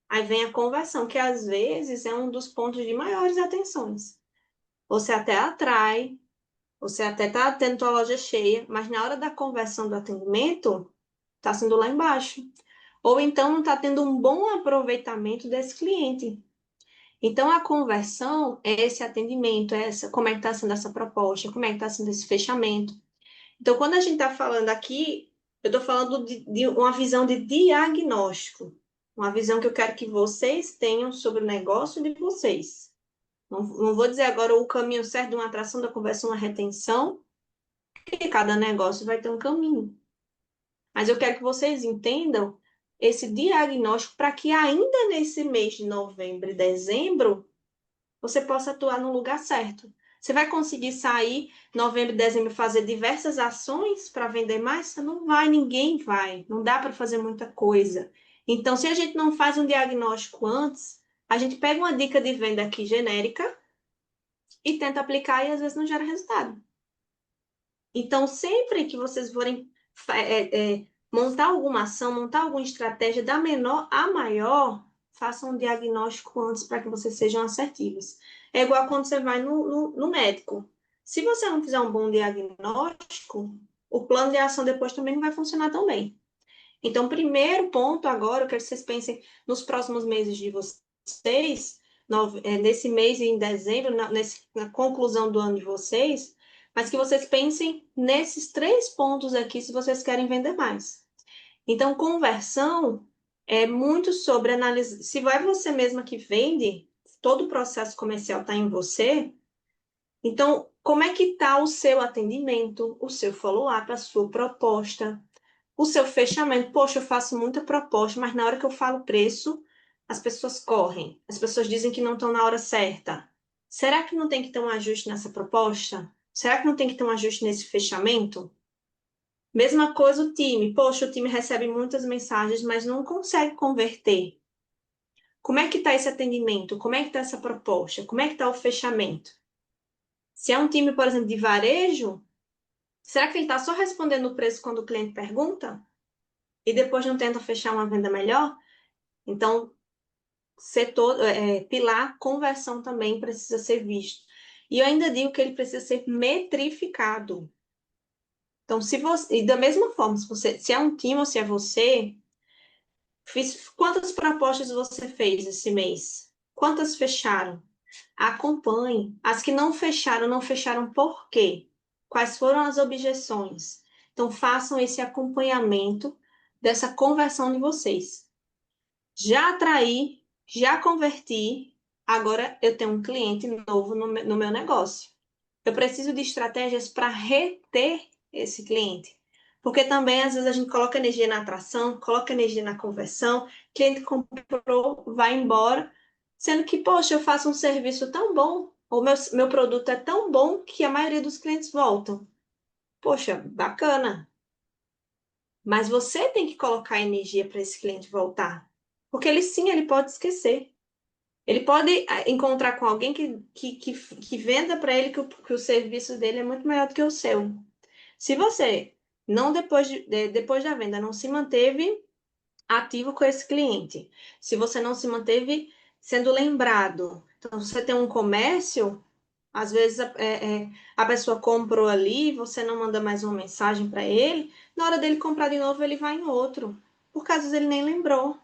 Aí vem a conversão, que às vezes é um dos pontos de maiores atenções. Você até atrai, você até está tendo tua loja cheia, mas na hora da conversão do atendimento, está sendo lá embaixo. Ou então não está tendo um bom aproveitamento desse cliente. Então, a conversão é esse atendimento, é essa, como é que está sendo essa proposta, como é que está sendo esse fechamento. Então, quando a gente está falando aqui, eu estou falando de uma visão de diagnóstico, uma visão que eu quero que vocês tenham sobre o negócio de vocês. Não vou dizer agora o caminho certo de uma atração, da conversão, uma retenção, porque cada negócio vai ter um caminho. Mas eu quero que vocês entendam esse diagnóstico para que ainda nesse mês de novembro e dezembro você possa atuar no lugar certo. Você vai conseguir sair novembro e dezembro fazer diversas ações para vender mais? Não vai, ninguém vai. Não dá para fazer muita coisa. Então, se a gente não faz um diagnóstico antes, a gente pega uma dica de venda aqui genérica e tenta aplicar e às vezes não gera resultado. Então, sempre que vocês forem montar alguma ação, montar alguma estratégia da menor a maior, façam um diagnóstico antes para que vocês sejam assertivos. É igual quando você vai no médico. Se você não fizer um bom diagnóstico, o plano de ação depois também não vai funcionar tão bem. Então, primeiro ponto agora, eu quero que vocês pensem nos próximos meses de vocês, nesse mês em dezembro, na conclusão do ano de vocês, mas que vocês pensem nesses 3 pontos aqui se vocês querem vender mais. Então, conversão é muito sobre análise. Se vai você mesma que vende, todo o processo comercial está em você, então, como é que está o seu atendimento, o seu follow-up, a sua proposta, o seu fechamento? Poxa, eu faço muita proposta, mas na hora que eu falo preço, as pessoas correm. As pessoas dizem que não estão na hora certa. Será que não tem que ter um ajuste nessa proposta? Será que não tem que ter um ajuste nesse fechamento? Mesma coisa o time. Poxa, o time recebe muitas mensagens, mas não consegue converter. Como é que está esse atendimento? Como é que está essa proposta? Como é que está o fechamento? Se é um time, por exemplo, de varejo, será que ele está só respondendo o preço quando o cliente pergunta? E depois não tenta fechar uma venda melhor? Então, pilar conversão também precisa ser visto. E eu ainda digo que ele precisa ser metrificado. Então, e da mesma forma, se é um time ou se é você, quantas propostas você fez esse mês? Quantas fecharam? Acompanhe. As que não fecharam por quê? Quais foram as objeções? Então, façam esse acompanhamento dessa conversão de vocês. Já atraí, já converti, agora eu tenho um cliente novo no meu negócio. Eu preciso de estratégias para reter esse cliente. Porque também, às vezes, a gente coloca energia na atração, coloca energia na conversão, cliente comprou, vai embora, sendo que, poxa, eu faço um serviço tão bom, ou meu produto é tão bom que a maioria dos clientes voltam. Poxa, bacana. Mas você tem que colocar energia para esse cliente voltar. Porque ele pode esquecer. Ele pode encontrar com alguém que venda para ele que o serviço dele é muito melhor do que o seu. Se você, não depois da venda, não se manteve ativo com esse cliente, se você não se manteve sendo lembrado, então você tem um comércio, às vezes a pessoa comprou ali, você não manda mais uma mensagem para ele, na hora dele comprar de novo, ele vai em outro, por causa ele nem lembrou.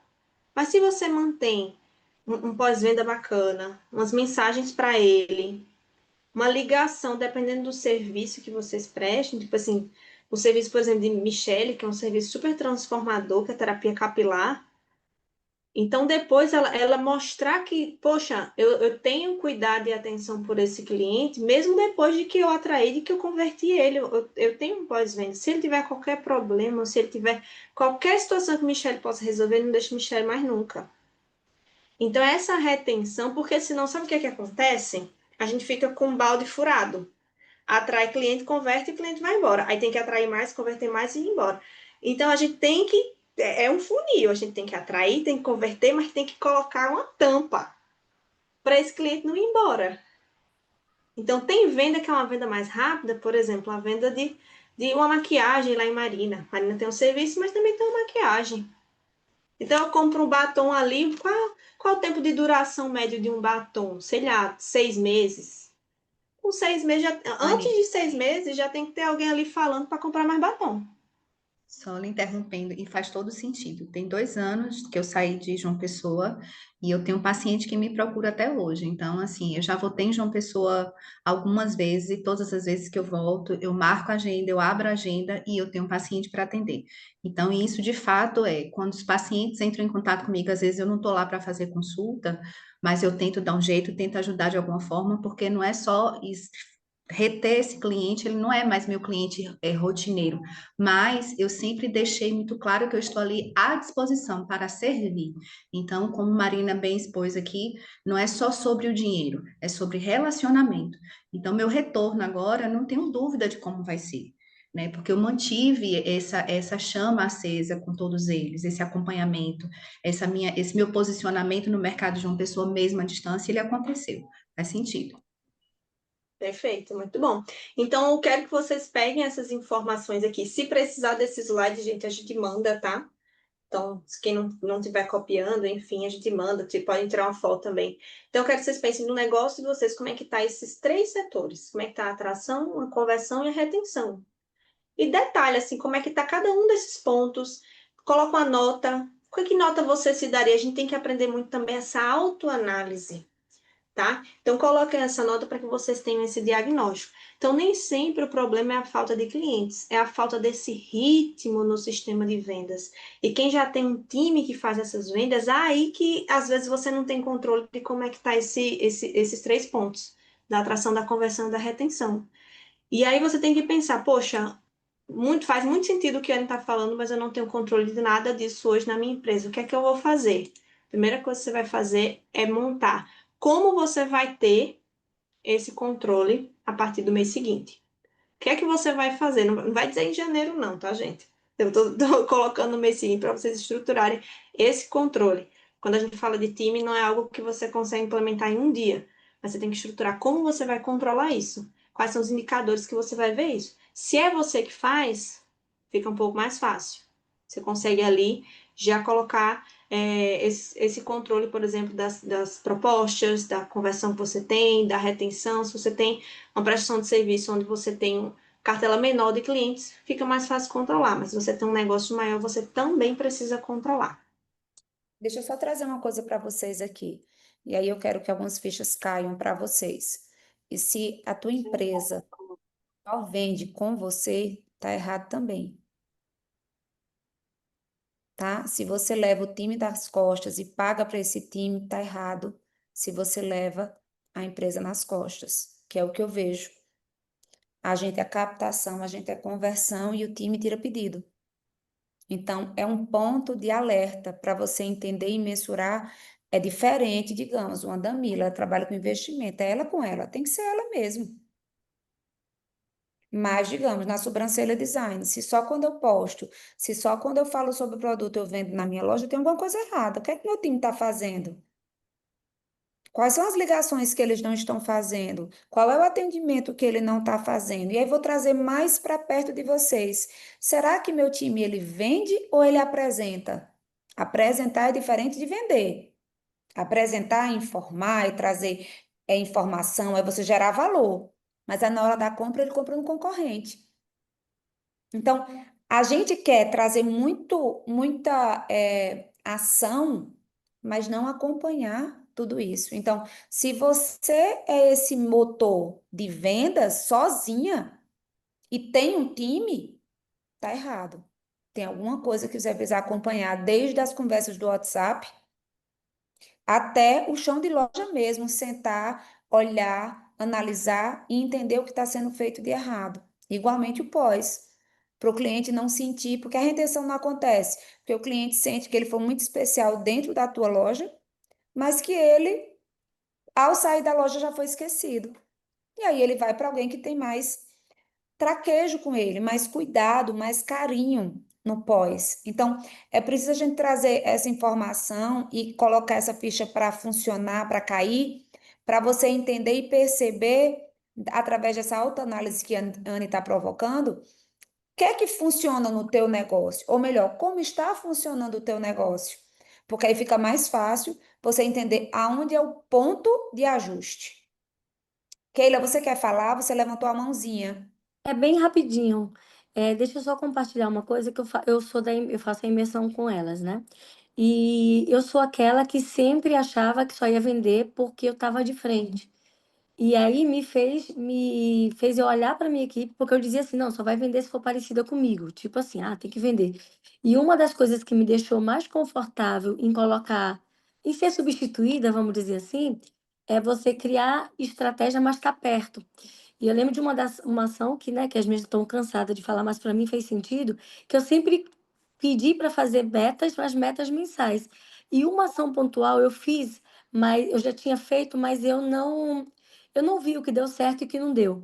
Mas se você mantém um pós-venda bacana, umas mensagens para ele, uma ligação, dependendo do serviço que vocês prestem, tipo assim, o serviço, por exemplo, de Michele, que é um serviço super transformador, que é a terapia capilar. Então, depois ela mostrar que, poxa, eu tenho cuidado e atenção por esse cliente, mesmo depois de que eu atraí, de que eu converti ele, eu tenho um pós-venda. Se ele tiver qualquer problema, se ele tiver qualquer situação que Michele possa resolver, não deixe Michele mais nunca. Então, essa retenção, porque senão, sabe o que acontece? A gente fica com um balde furado. Atrai cliente, converte e o cliente vai embora. Aí tem que atrair mais, converter mais e ir embora. Então, a gente tem que é um funil, a gente tem que atrair, tem que converter, mas tem que colocar uma tampa para esse cliente não ir embora. Então, tem venda que é uma venda mais rápida, por exemplo, a venda de uma maquiagem lá em Marina. Marina tem um serviço, mas também tem uma maquiagem. Então, eu compro um batom ali. Qual o tempo de duração médio de um batom? Sei lá, 6 meses. Com 6 meses, antes de 6 meses, já tem que ter alguém ali falando para comprar mais batom. Só lhe interrompendo, e faz todo sentido. Tem 2 anos que eu saí de João Pessoa e eu tenho um paciente que me procura até hoje. Então, assim, eu já voltei em João Pessoa algumas vezes e todas as vezes que eu volto, eu marco a agenda, eu abro a agenda e eu tenho um paciente para atender. Então, isso de fato quando os pacientes entram em contato comigo, às vezes eu não estou lá para fazer consulta, mas eu tento dar um jeito, tento ajudar de alguma forma, porque não é só reter esse cliente, ele não é mais meu cliente rotineiro, mas eu sempre deixei muito claro que eu estou ali à disposição para servir. Então, como Marina bem expôs aqui, não é só sobre o dinheiro, é sobre relacionamento. Então, meu retorno agora, não tenho dúvida de como vai ser. Né, porque eu mantive essa chama acesa com todos eles, esse acompanhamento, esse meu posicionamento no mercado de uma pessoa mesmo à distância, ele aconteceu. Faz sentido. Perfeito, muito bom. Então, eu quero que vocês peguem essas informações aqui. Se precisar desse slide, gente, a gente manda, tá? Então, se quem não estiver copiando, enfim, a gente manda, podem tirar uma foto também. Então, eu quero que vocês pensem no negócio de vocês, como é que tá esses 3 setores. Como é que tá a atração, a conversão e a retenção. E detalhe, assim, como é que tá cada um desses pontos. Coloca uma nota. Que nota você se daria? A gente tem que aprender muito também essa autoanálise. Tá? Então, coloquem essa nota para que vocês tenham esse diagnóstico. Então, nem sempre o problema é a falta de clientes, é a falta desse ritmo no sistema de vendas. E quem já tem um time que faz essas vendas, aí que às vezes você não tem controle de como é que está esses 3 pontos, da atração, da conversão e da retenção. E aí você tem que pensar, poxa, faz muito sentido o que a Anne está falando, mas eu não tenho controle de nada disso hoje na minha empresa. O que é que eu vou fazer? A primeira coisa que você vai fazer é montar como você vai ter esse controle a partir do mês seguinte. O que é que você vai fazer? Não vai dizer em janeiro, não, tá, gente? Eu tô colocando no mês seguinte para vocês estruturarem esse controle. Quando a gente fala de time, não é algo que você consegue implementar em um dia, mas você tem que estruturar como você vai controlar isso. Quais são os indicadores que você vai ver isso? Se é você que faz, fica um pouco mais fácil. Você consegue ali já colocar esse controle, por exemplo, das propostas, da conversão que você tem, da retenção. Se você tem uma prestação de serviço onde você tem cartela menor de clientes, fica mais fácil controlar. Mas se você tem um negócio maior, você também precisa controlar. Deixa eu só trazer uma coisa para vocês aqui. E aí eu quero que algumas fichas caiam para vocês. E se a tua empresa só vende com você, tá errado também, tá? Se você leva o time das costas e paga para esse time, tá errado. Se você leva a empresa nas costas, que é o que eu vejo. A gente é captação, a gente é conversão e o time tira pedido. Então, é um ponto de alerta para você entender e mensurar. É diferente, digamos, uma Damila, ela trabalha com investimento, é ela com ela, tem que ser ela mesmo. Mas, digamos, na sobrancelha design, se só quando eu posto, se só quando eu falo sobre o produto eu vendo na minha loja, tem alguma coisa errada. O que é que meu time está fazendo? Quais são as ligações que eles não estão fazendo? Qual é o atendimento que ele não está fazendo? E aí vou trazer mais para perto de vocês. Será que meu time ele vende ou ele apresenta? Apresentar é diferente de vender. Apresentar, informar e trazer informação é você gerar valor. Mas aí na hora da compra ele compra no concorrente. Então, a gente quer trazer muita ação, mas não acompanhar tudo isso. Então, se você é esse motor de vendas sozinha e tem um time, tá errado. Tem alguma coisa que você vai precisar acompanhar, desde as conversas do WhatsApp até o chão de loja mesmo, sentar, olhar, analisar e entender o que está sendo feito de errado. Igualmente o pós, para o cliente não sentir, porque a retenção não acontece, porque o cliente sente que ele foi muito especial dentro da tua loja, mas que ele, ao sair da loja, já foi esquecido. E aí ele vai para alguém que tem mais traquejo com ele, mais cuidado, mais carinho. no pós. Então, é preciso a gente trazer essa informação e colocar essa ficha para funcionar, para cair, para você entender e perceber, através dessa autoanálise que a Anne está provocando, o que é que funciona no teu negócio? Ou melhor, como está funcionando o teu negócio? Porque aí fica mais fácil você entender aonde é o ponto de ajuste. Keila, você quer falar? Você levantou a mãozinha. É bem rapidinho. Deixa eu só compartilhar uma coisa que eu faço a imersão com elas, né? E eu sou aquela que sempre achava que só ia vender porque eu estava de frente. E aí me fez eu olhar para minha equipe, porque eu dizia assim, não, só vai vender se for parecida comigo. Tipo assim, tem que vender. E uma das coisas que me deixou mais confortável em ser substituída, vamos dizer assim, é você criar estratégia, mas estar perto. E eu lembro de uma ação que, né, que as minhas estão cansadas de falar, mas para mim fez sentido, que eu sempre pedi para fazer metas, mas metas mensais. E uma ação pontual eu fiz, mas eu já tinha feito, mas eu não vi o que deu certo e o que não deu.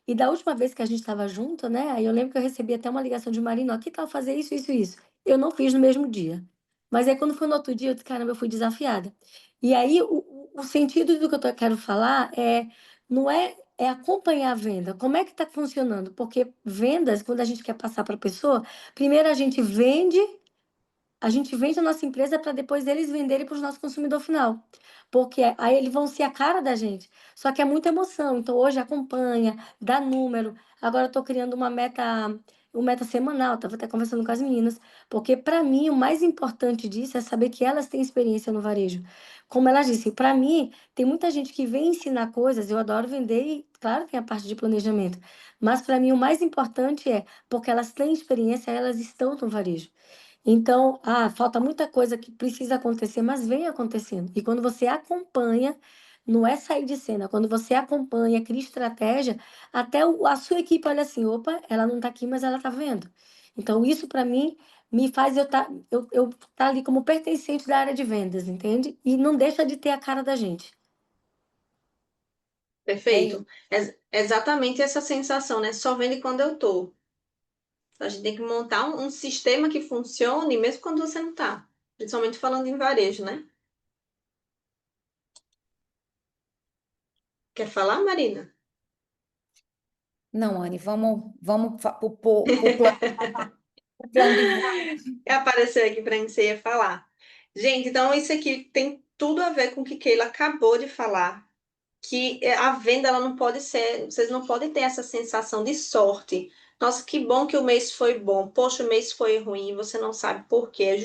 E da última vez que a gente estava junto, né, aí eu lembro que eu recebi até uma ligação de Marina, ó, que tal fazer isso, isso, isso. Eu não fiz no mesmo dia. Mas aí quando foi no outro dia, eu disse, caramba, eu fui desafiada. E aí o sentido do que quero falar não é acompanhar a venda. Como é que está funcionando? Porque vendas, quando a gente quer passar para a pessoa, primeiro a gente vende a nossa empresa para depois eles venderem para o nosso consumidor final. Porque aí eles vão ser a cara da gente. Só que é muita emoção. Então hoje acompanha, dá número. Agora eu estou criando uma meta semanal, estava até conversando com as meninas, porque para mim o mais importante disso é saber que elas têm experiência no varejo. Como elas disse, para mim tem muita gente que vem ensinar coisas, eu adoro vender e claro, tem a parte de planejamento, mas para mim o mais importante é porque elas têm experiência, elas estão no varejo. Então, falta muita coisa que precisa acontecer, mas vem acontecendo. E quando você acompanha, não é sair de cena, quando você acompanha, cria estratégia, até a sua equipe olha assim, opa, ela não está aqui, mas ela está vendo. Então, isso para mim me faz eu tá ali como pertencente da área de vendas, entende? E não deixa de ter a cara da gente. É isso. Perfeito. Exatamente essa sensação, né? Só vende quando eu tô. A gente tem que montar um sistema que funcione mesmo quando você não tá. Principalmente falando em varejo, né? Quer falar, Marina? Não, Anne, vamos para o plano de voo. Apareceu aqui para você ia falar. Gente, então isso aqui tem tudo a ver com o que Keila acabou de falar. Que a venda ela não pode ser, vocês não podem ter essa sensação de sorte. Nossa, que bom que o mês foi bom. Poxa, o mês foi ruim, você não sabe por quê.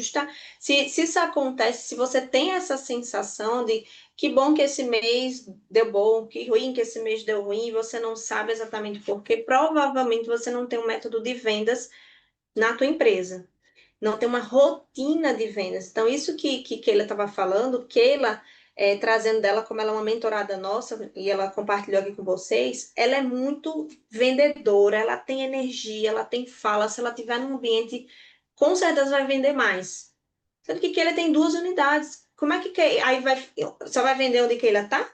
Se isso acontece, se você tem essa sensação de que bom que esse mês deu bom, que ruim que esse mês deu ruim, e você não sabe exatamente por quê, provavelmente você não tem um método de vendas na tua empresa, não tem uma rotina de vendas. Então, isso que Keila estava falando, Keila, trazendo dela como ela é uma mentorada nossa, e ela compartilhou aqui com vocês, ela é muito vendedora, ela tem energia, ela tem fala, se ela estiver num ambiente, com certeza vai vender mais. Sendo que Keila tem 2 unidades. Como é que aí só vai vender onde Keila está?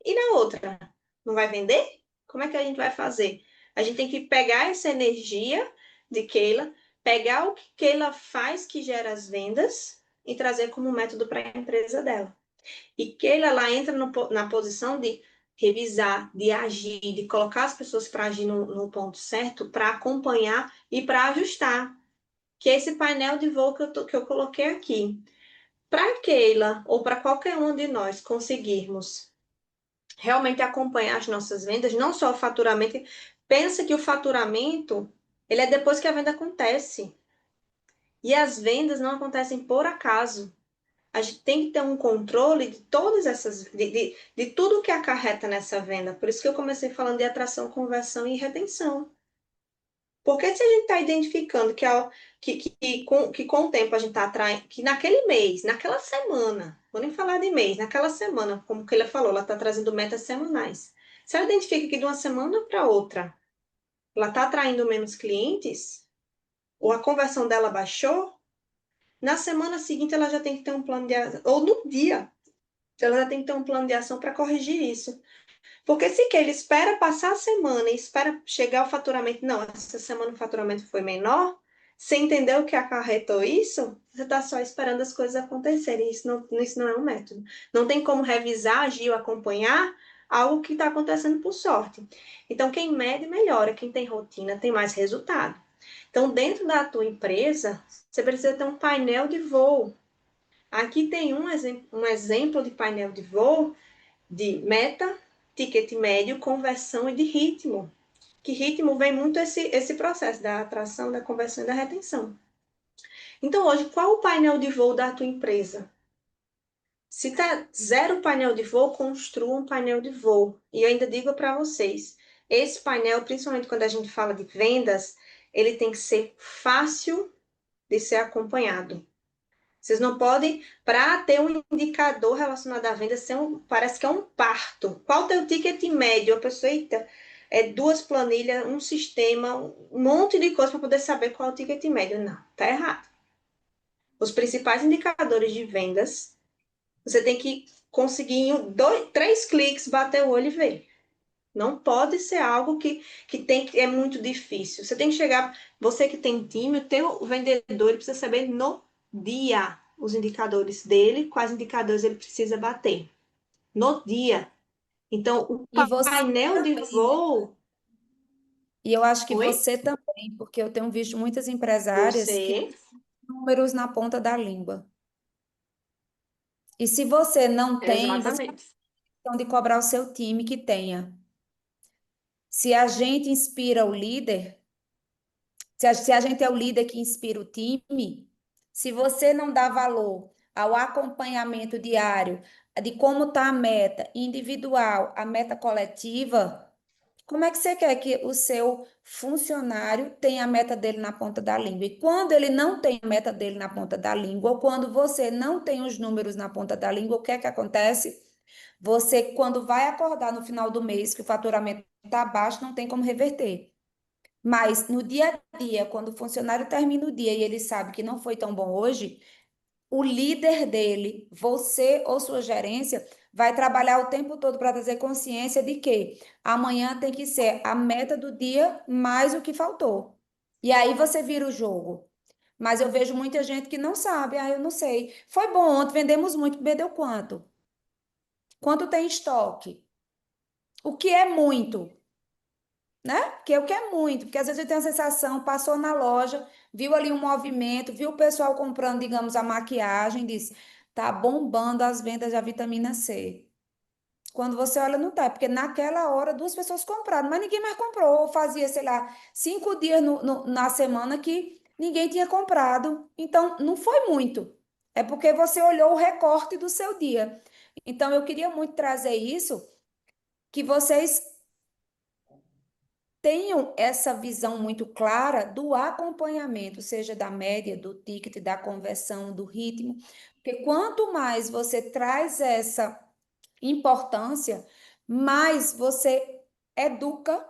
E na outra? Não vai vender? Como é que a gente vai fazer? A gente tem que pegar essa energia de Keila, pegar o que Keila faz que gera as vendas e trazer como método para a empresa dela. E Keila lá entra na posição de revisar, de agir, de colocar as pessoas para agir no ponto certo, para acompanhar e para ajustar. Que é esse painel de voo que eu coloquei aqui. Para Keila ou para qualquer um de nós conseguirmos realmente acompanhar as nossas vendas, não só o faturamento. Pensa que o faturamento, ele é depois que a venda acontece. E as vendas não acontecem por acaso. A gente tem que ter um controle de todas essas, de tudo que acarreta nessa venda. Por isso que eu comecei falando de atração, conversão e retenção. Porque se a gente está identificando que com o tempo a gente está atraindo, que naquele mês, naquela semana, vou nem falar de mês, naquela semana, como que ele falou, ela está trazendo metas semanais. Se ela identifica que de uma semana para outra ela está atraindo menos clientes, ou a conversão dela baixou, na semana seguinte ela já tem que ter um plano de ação, ou no dia, ela já tem que ter um plano de ação para corrigir isso. Porque se que ele espera passar a semana e espera chegar o faturamento, não, essa semana o faturamento foi menor, Você entendeu o que acarretou isso? Você está só esperando as coisas acontecerem. Isso não é um método. Não tem como revisar, agir ou acompanhar algo que está acontecendo por sorte. Então, quem mede, melhora. Quem tem rotina, tem mais resultado. Então, dentro da tua empresa, você precisa ter um painel de voo. Aqui tem um exemplo de painel de voo de meta, ticket médio, conversão e de ritmo. Que ritmo vem muito esse processo da atração, da conversão e da retenção. Então, hoje, qual o painel de voo da tua empresa? Se está zero painel de voo, construa um painel de voo. E eu ainda digo para vocês, esse painel, principalmente quando a gente fala de vendas, ele tem que ser fácil de ser acompanhado. Vocês não podem, para ter um indicador relacionado à venda, parece que é um parto. Qual o teu ticket médio? A pessoa, eita, é 2 planilhas, um sistema, um monte de coisa para poder saber qual é o ticket médio. Não, tá errado. Os principais indicadores de vendas, você tem que conseguir em 3 cliques bater o olho e ver. Não pode ser algo que é muito difícil. Você tem que chegar, você que tem time, o teu vendedor ele precisa saber no dia os indicadores dele, quais indicadores ele precisa bater. No dia. Então, o E você painel de também, né? voo. E eu acho que Oi? você também, porque eu tenho visto muitas empresárias que Você. têm números na ponta da língua. E se você não tem, você tem Exatamente. questão de cobrar o seu time que tenha. Se a gente inspira o líder, se a gente é o líder que inspira o time, se você não dá valor ao acompanhamento diário de como está a meta individual, a meta coletiva, como é que você quer que o seu funcionário tenha a meta dele na ponta da língua? E quando ele não tem a meta dele na ponta da língua, ou quando você não tem os números na ponta da língua, o que é que acontece? Você, quando vai acordar no final do mês que o faturamento está baixo, não tem como reverter. Mas no dia a dia, quando o funcionário termina o dia e ele sabe que não foi tão bom hoje, o líder dele, você ou sua gerência, vai trabalhar o tempo todo para trazer consciência de que amanhã tem que ser a meta do dia mais o que faltou. E aí você vira o jogo. Mas eu vejo muita gente que não sabe, eu não sei. Foi bom ontem, vendemos muito, vendeu quanto? Quanto tem estoque? O que é muito? Né? Porque o que é muito, porque às vezes eu tenho a sensação, passou na loja, viu ali um movimento, viu o pessoal comprando, digamos, a maquiagem, disse, tá bombando as vendas da vitamina C. Quando você olha, não tá, porque naquela hora 2 pessoas compraram, mas ninguém mais comprou, ou fazia, sei lá, 5 dias na semana que ninguém tinha comprado. Então, não foi muito. É porque você olhou o recorte do seu dia. Então, eu queria muito trazer isso, que vocês tenham essa visão muito clara do acompanhamento, seja da média, do ticket, da conversão, do ritmo, porque quanto mais você traz essa importância, mais você educa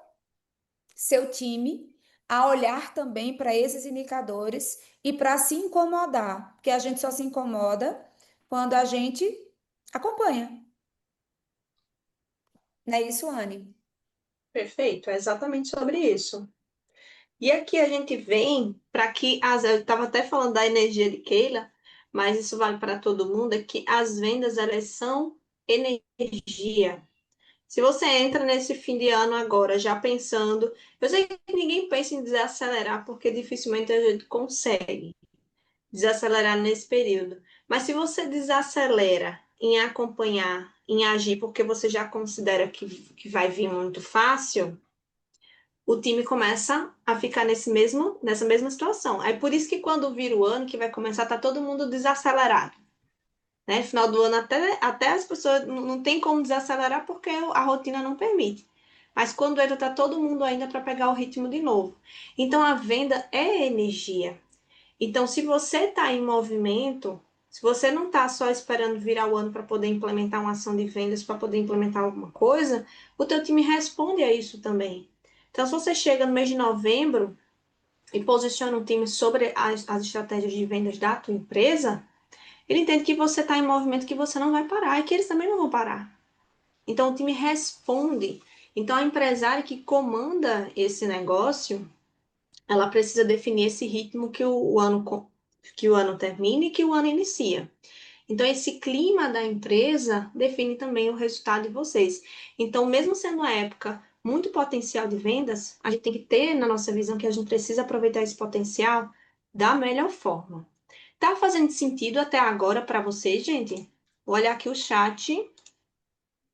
seu time a olhar também para esses indicadores e para se incomodar, porque a gente só se incomoda quando a gente acompanha. Não é isso, Anne? Perfeito, é exatamente sobre isso. E aqui a gente vem para que eu estava até falando da energia de Keila, mas isso vale para todo mundo, é que as vendas elas são energia. Se você entra nesse fim de ano agora já pensando, eu sei que ninguém pensa em desacelerar porque dificilmente a gente consegue desacelerar nesse período. Mas se você desacelera em acompanhar, em agir, porque você já considera que vai vir muito fácil, o time começa a ficar nessa mesma situação. É por isso que quando vira o ano, que vai começar, tá todo mundo desacelerado. Né? Final do ano, até as pessoas não tem como desacelerar porque a rotina não permite. Mas quando entra, tá todo mundo ainda para pegar o ritmo de novo. Então, a venda é energia. Então, se você está em movimento, se você não está só esperando virar o ano para poder implementar uma ação de vendas, para poder implementar alguma coisa, o teu time responde a isso também. Então, se você chega no mês de novembro e posiciona um time sobre as estratégias de vendas da tua empresa, ele entende que você está em movimento, que você não vai parar e que eles também não vão parar. Então, o time responde. Então, a empresária que comanda esse negócio, ela precisa definir esse ritmo que o ano termina e que o ano inicia. Então, esse clima da empresa define também o resultado de vocês. Então, mesmo sendo uma época muito potencial de vendas, a gente tem que ter na nossa visão que a gente precisa aproveitar esse potencial da melhor forma. Tá fazendo sentido até agora para vocês, gente? Vou olhar aqui o chat.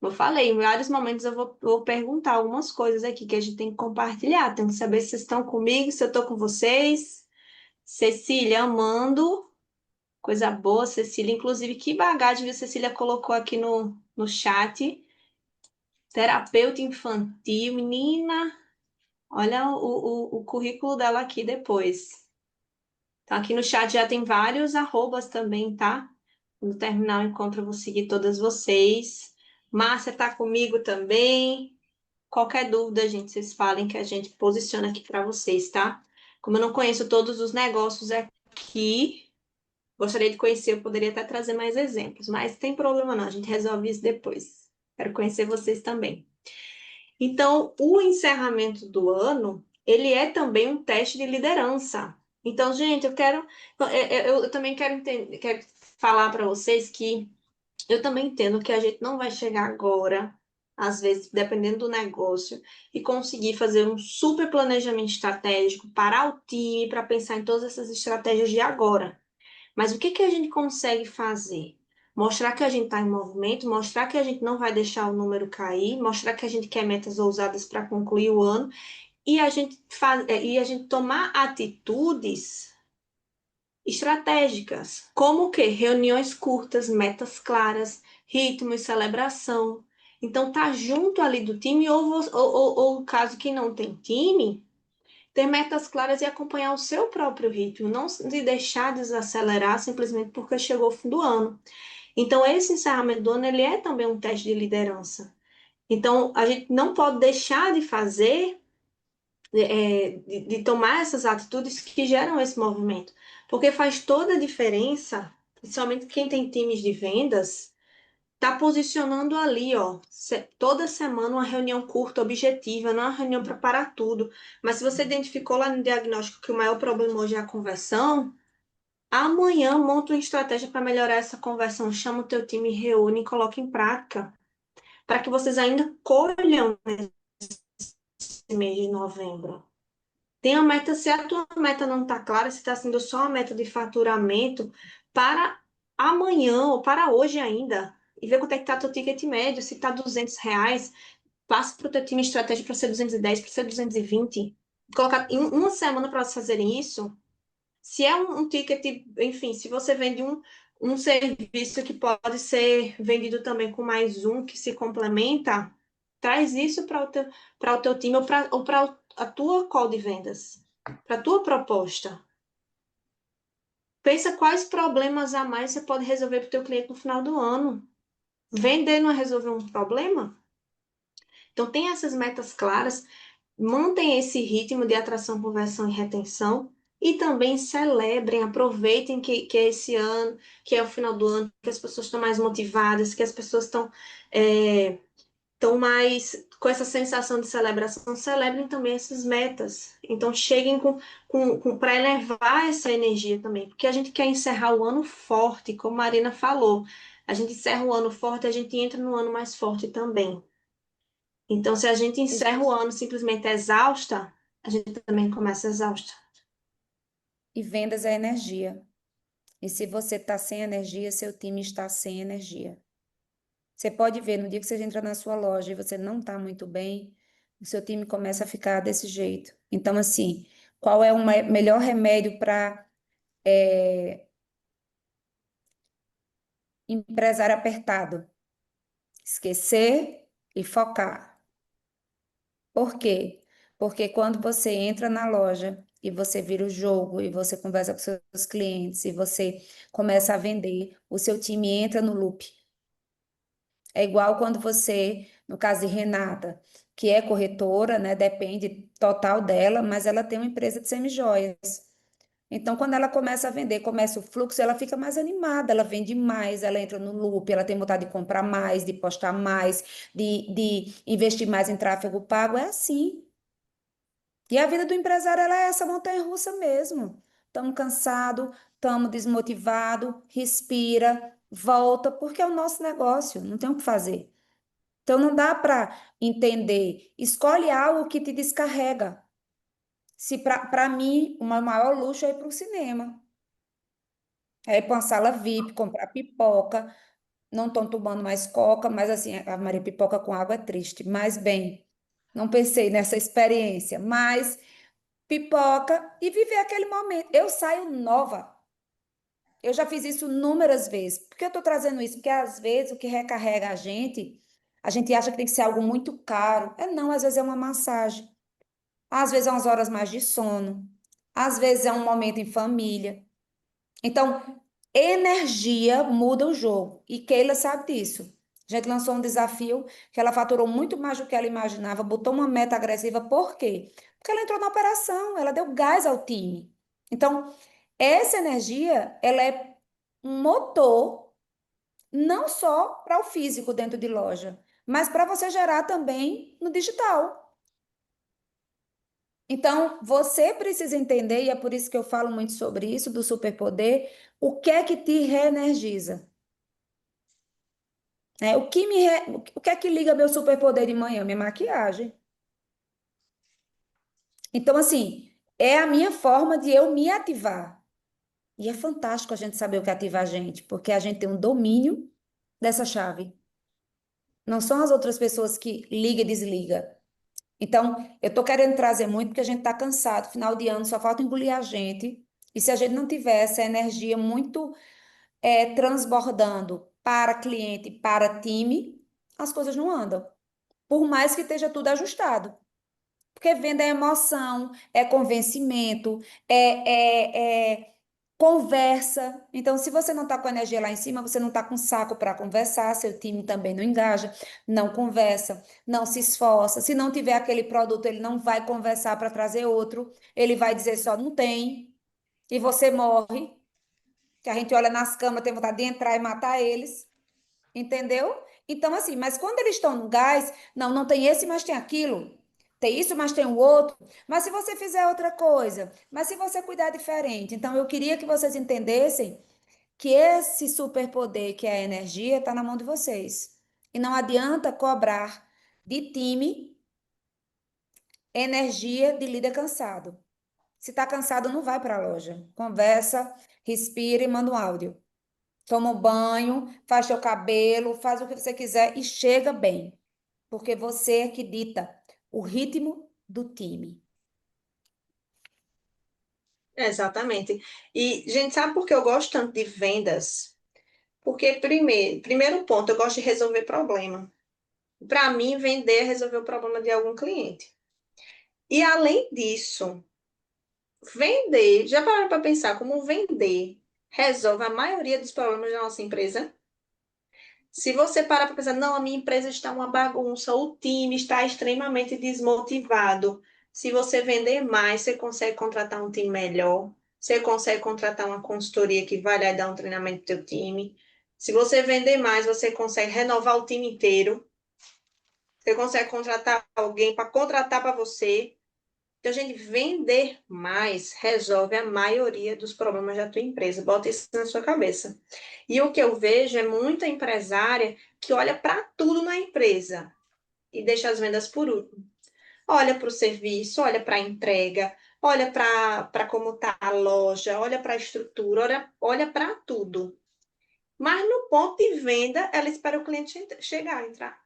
Eu falei, em vários momentos eu vou perguntar algumas coisas aqui que a gente tem que compartilhar. Tenho que saber se vocês estão comigo, se eu estou com vocês. Cecília, amando. Coisa boa, Cecília. Inclusive, que bagagem a Cecília colocou aqui no chat. Terapeuta infantil. Menina, olha o currículo dela aqui depois. Então, aqui no chat já tem vários arrobas também, tá? No terminar o encontro, eu vou seguir todas vocês. Márcia tá comigo também. Qualquer dúvida, gente, vocês falem que a gente posiciona aqui para vocês, tá? Como eu não conheço todos os negócios aqui, gostaria de conhecer, eu poderia até trazer mais exemplos, mas tem problema não, a gente resolve isso depois. Quero conhecer vocês também. Então, o encerramento do ano, ele é também um teste de liderança. Então, gente, eu também quero falar para vocês que eu também entendo que a gente não vai chegar agora, às vezes, dependendo do negócio, e conseguir fazer um super planejamento estratégico, parar o time para pensar em todas essas estratégias de agora. Mas o que que a gente consegue fazer? Mostrar que a gente está em movimento, mostrar que a gente não vai deixar o número cair, mostrar que a gente quer metas ousadas para concluir o ano e a gente tomar atitudes estratégicas, como o quê? Reuniões curtas, metas claras, ritmo e celebração. Então, tá junto ali do time, ou caso que não tem time, ter metas claras e acompanhar o seu próprio ritmo, não se deixar desacelerar simplesmente porque chegou o fim do ano. Então, esse encerramento do ano, ele é também um teste de liderança. Então, a gente não pode deixar de fazer, de tomar essas atitudes que geram esse movimento, porque faz toda a diferença, principalmente quem tem times de vendas, tá posicionando ali, ó, toda semana uma reunião curta, objetiva, não é uma reunião para parar tudo. Mas se você identificou lá no diagnóstico que o maior problema hoje é a conversão, amanhã monta uma estratégia para melhorar essa conversão, chama o teu time, reúne e coloca em prática, para que vocês ainda colham esse mês de novembro. Tem a meta, se a tua meta não está clara, se está sendo só uma meta de faturamento, para amanhã ou para hoje ainda, e ver quanto é que está teu ticket médio, se está R$ 200, passa para o teu time estratégia para ser 210, para ser 220. Colocar em uma semana para vocês fazerem isso. Se é um ticket, enfim, se você vende um serviço que pode ser vendido também com mais um que se complementa, traz isso para o teu time ou para a tua call de vendas, para a tua proposta. Pensa quais problemas a mais você pode resolver para o teu cliente no final do ano. Vender não é resolver um problema? Então, tem essas metas claras, mantém esse ritmo de atração, conversão e retenção e também celebrem, aproveitem que é esse ano, que é o final do ano, que as pessoas estão mais motivadas, que as pessoas estão mais com essa sensação de celebração, celebrem também essas metas. Então, cheguem para elevar essa energia também, porque a gente quer encerrar o ano forte, como a Marina falou. A gente encerra o ano forte, a gente entra no ano mais forte também. Então, se a gente encerra o ano simplesmente exausta, a gente também começa exausta. E vendas é energia. E se você está sem energia, seu time está sem energia. Você pode ver, no dia que você entra na sua loja e você não está muito bem, o seu time começa a ficar desse jeito. Então, assim, qual é o melhor remédio para empresário apertado? Esquecer e focar. Por quê? Porque quando você entra na loja e você vira o jogo e você conversa com seus clientes e você começa a vender, o seu time entra no loop. É igual quando você, no caso de Renata, que é corretora, né? Depende total dela, mas ela tem uma empresa de semijoias. Então, quando ela começa a vender, começa o fluxo, ela fica mais animada, ela vende mais, ela entra no loop, ela tem vontade de comprar mais, de postar mais, de investir mais em tráfego pago. É assim. E a vida do empresário, ela é essa montanha-russa mesmo. Estamos cansados, estamos desmotivados, respira, volta, porque é o nosso negócio, não tem o que fazer. Então não dá para entender. Escolhe algo que te descarrega. Se para mim, o meu maior luxo é ir para o cinema. É ir para uma sala VIP, comprar pipoca. Não estão tomando mais coca, mas assim, a Maria Pipoca com água é triste. Mas bem, não pensei nessa experiência. Mas pipoca e viver aquele momento. Eu saio nova. Eu já fiz isso inúmeras vezes. Por que eu estou trazendo isso? Porque às vezes o que recarrega a gente acha que tem que ser algo muito caro. É não, às vezes é uma massagem. Às vezes é umas horas mais de sono. Às vezes é um momento em família. Então, energia muda o jogo. E Keila sabe disso. A gente lançou um desafio que ela faturou muito mais do que ela imaginava, botou uma meta agressiva. Por quê? Porque ela entrou na operação, ela deu gás ao time. Então, essa energia, ela é um motor não só para o físico dentro de loja, mas para você gerar também no digital. Então, você precisa entender, e é por isso que eu falo muito sobre isso, do superpoder, o que é que te reenergiza. Né? O que é que liga meu superpoder de manhã? Minha maquiagem. Então, assim, é a minha forma de eu me ativar. E é fantástico a gente saber o que ativa a gente, porque a gente tem um domínio dessa chave. Não são as outras pessoas que liga e desliga. Então, eu tô querendo trazer muito porque a gente tá cansado. Final de ano só falta engolir a gente. E se a gente não tiver essa energia muito transbordando para cliente, para time, as coisas não andam. Por mais que esteja tudo ajustado. Porque venda é emoção, é convencimento, é conversa. Então, se você não está com a energia lá em cima, você não está com saco para conversar, seu time também não engaja, não conversa, não se esforça. Se não tiver aquele produto, ele não vai conversar para trazer outro, ele vai dizer só não tem, e você morre, que a gente olha nas câmeras, tem vontade de entrar e matar eles. Entendeu? Então, assim, mas quando eles estão no gás, não, não tem esse, mas tem aquilo. Tem isso, mas tem o outro. Mas se você fizer outra coisa, mas se você cuidar diferente. Então, eu queria que vocês entendessem que esse superpoder, que é a energia, está na mão de vocês. E não adianta cobrar de time energia de líder cansado. Se está cansado, não vai para a loja. Conversa, respira e manda um áudio. Toma um banho, faz seu cabelo, faz o que você quiser e chega bem, porque você é que dita o ritmo do time. Exatamente. E, gente, sabe por que eu gosto tanto de vendas? Porque, primeiro ponto, eu gosto de resolver problema. Para mim, vender é resolver o problema de algum cliente. E, além disso, vender, já pararam para pensar como vender resolve a maioria dos problemas da nossa empresa? Se você parar para pensar, não, a minha empresa está uma bagunça, o time está extremamente desmotivado. Se você vender mais, você consegue contratar um time melhor, você consegue contratar uma consultoria que vai lá e dar um treinamento para o teu time. Se você vender mais, você consegue renovar o time inteiro. Você consegue contratar alguém para contratar para você. Então, gente, vender mais resolve a maioria dos problemas da tua empresa. Bota isso na sua cabeça. E o que eu vejo é muita empresária que olha para tudo na empresa e deixa as vendas por último. Olha para o serviço, olha para a entrega, olha para como está a loja, olha para a estrutura, olha para tudo. Mas no ponto de venda, ela espera o cliente chegar, entrar.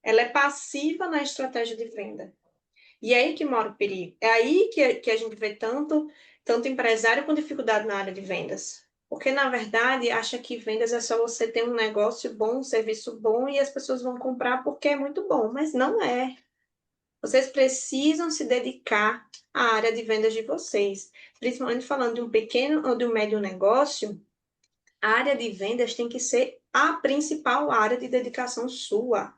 Ela é passiva na estratégia de venda. E é aí que mora o perigo. É aí que a gente vê tanto empresário com dificuldade na área de vendas. Porque, na verdade, acha que vendas é só você ter um negócio bom, um serviço bom e as pessoas vão comprar porque é muito bom. Mas não é. Vocês precisam se dedicar à área de vendas de vocês. Principalmente falando de um pequeno ou de um médio negócio, a área de vendas tem que ser a principal área de dedicação sua.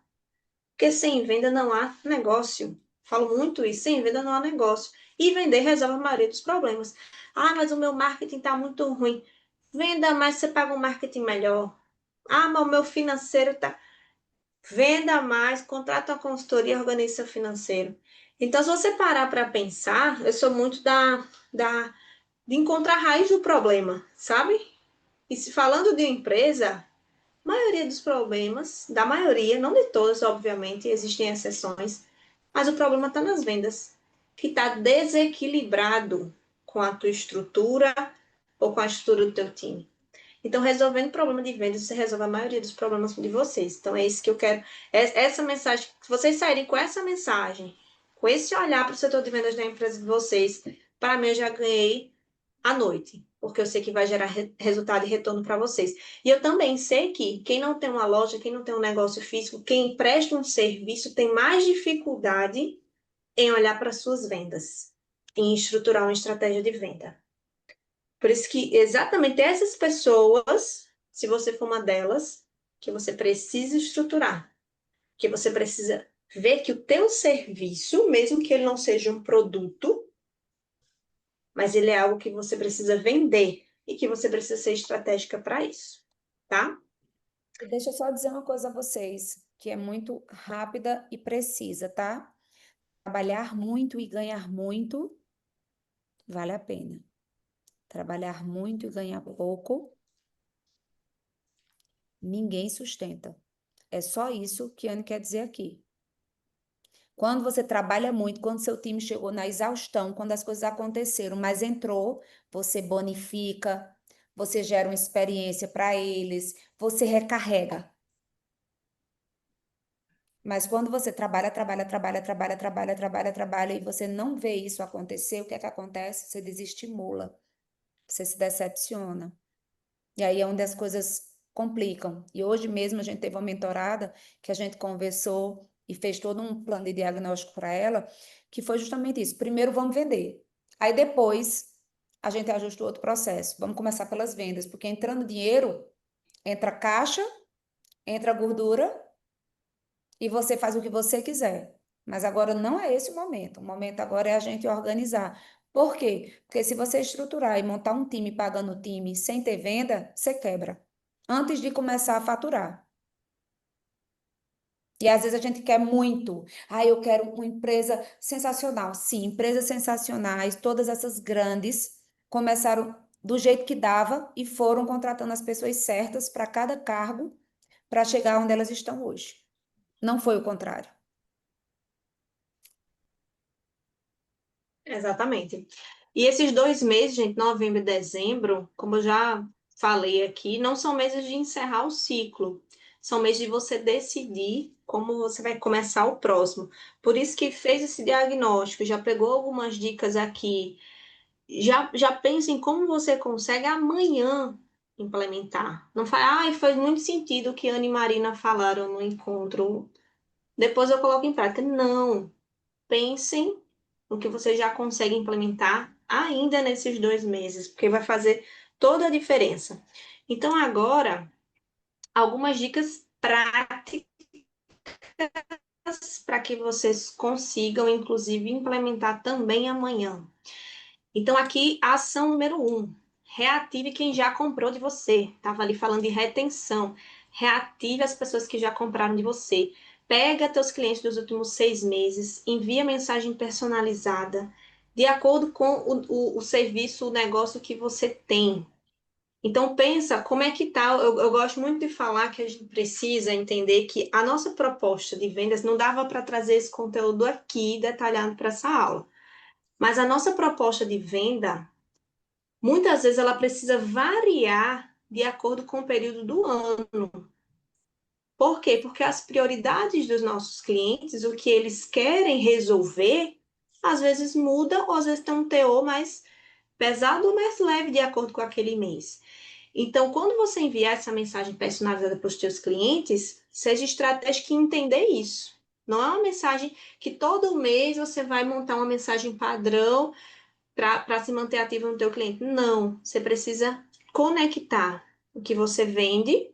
Porque sem venda não há negócio. Falo muito isso, sem venda não há negócio. E vender resolve a maioria dos problemas. Ah, mas o meu marketing está muito ruim. Venda mais, você paga um marketing melhor. Ah, mas o meu financeiro está... venda mais, contrata uma consultoria, organize seu financeiro. Então, se você parar para pensar, eu sou muito de encontrar a raiz do problema, sabe? E se falando de uma empresa, a maioria dos problemas, da maioria, não de todas, obviamente, existem exceções, mas o problema está nas vendas, que está desequilibrado com a tua estrutura ou com a estrutura do teu time. Então, resolvendo o problema de vendas, você resolve a maioria dos problemas de vocês. Então, é isso que eu quero. Essa mensagem, se vocês saírem com essa mensagem, com esse olhar para o setor de vendas da empresa de vocês, para mim, eu já ganhei a noite, porque eu sei que vai gerar resultado e retorno para vocês. E eu também sei que quem não tem uma loja, quem não tem um negócio físico, quem presta um serviço, tem mais dificuldade em olhar para suas vendas, em estruturar uma estratégia de venda. Por isso que exatamente essas pessoas, se você for uma delas, que você precisa estruturar, que você precisa ver que o teu serviço, mesmo que ele não seja um produto, mas ele é algo que você precisa vender e que você precisa ser estratégica para isso, tá? E deixa eu só dizer uma coisa a vocês, que é muito rápida e precisa, tá? Trabalhar muito e ganhar muito vale a pena. Trabalhar muito e ganhar pouco, ninguém sustenta. É só isso que a Anne quer dizer aqui. Quando você trabalha muito, quando seu time chegou na exaustão, quando as coisas aconteceram, mas entrou, você bonifica, você gera uma experiência para eles, você recarrega. Mas quando você trabalha e você não vê isso acontecer, o que é que acontece? Você desestimula, você se decepciona. E aí é onde as coisas complicam. E hoje mesmo a gente teve uma mentorada que a gente conversou e fez todo um plano de diagnóstico para ela, que foi justamente isso. Primeiro vamos vender. Aí depois a gente ajusta o outro processo. Vamos começar pelas vendas, porque entrando dinheiro, entra caixa, entra gordura e você faz o que você quiser. Mas agora não é esse o momento. O momento agora é a gente organizar. Por quê? Porque se você estruturar e montar um time pagando o time sem ter venda, você quebra. Antes de começar a faturar. E às vezes a gente quer muito. Ah, eu quero uma empresa sensacional. Sim, empresas sensacionais, todas essas grandes, começaram do jeito que dava e foram contratando as pessoas certas para cada cargo para chegar onde elas estão hoje. Não foi o contrário. Exatamente. E esses 2 meses, gente, novembro e dezembro, como eu já falei aqui, não são meses de encerrar o ciclo, são meses de você decidir como você vai começar o próximo. Por isso que fez esse diagnóstico, já pegou algumas dicas aqui, já pensa em como você consegue amanhã implementar. Não faz, faz muito sentido o que Ana e Marina falaram no encontro, depois eu coloco em prática. Não, pensem no que você já consegue implementar ainda nesses 2 meses, porque vai fazer toda a diferença. Então, agora, algumas dicas práticas para que vocês consigam, inclusive, implementar também amanhã. Então, aqui, a ação número 1. Reative quem já comprou de você. Estava ali falando de retenção. Reative as pessoas que já compraram de você. Pega teus clientes dos últimos 6 meses, envia mensagem personalizada, de acordo com o serviço, o negócio que você tem. Então, pensa como é que tá. Eu gosto muito de falar que a gente precisa entender que a nossa proposta de vendas não dava para trazer esse conteúdo aqui detalhado para essa aula. Mas a nossa proposta de venda, muitas vezes ela precisa variar de acordo com o período do ano. Por quê? Porque as prioridades dos nossos clientes, o que eles querem resolver, às vezes muda ou às vezes tem um teor mais pesado ou mais leve de acordo com aquele mês. Então, quando você enviar essa mensagem personalizada para os seus clientes, seja estratégico em entender isso. Não é uma mensagem que todo mês você vai montar uma mensagem padrão para se manter ativo no teu cliente. Não, você precisa conectar o que você vende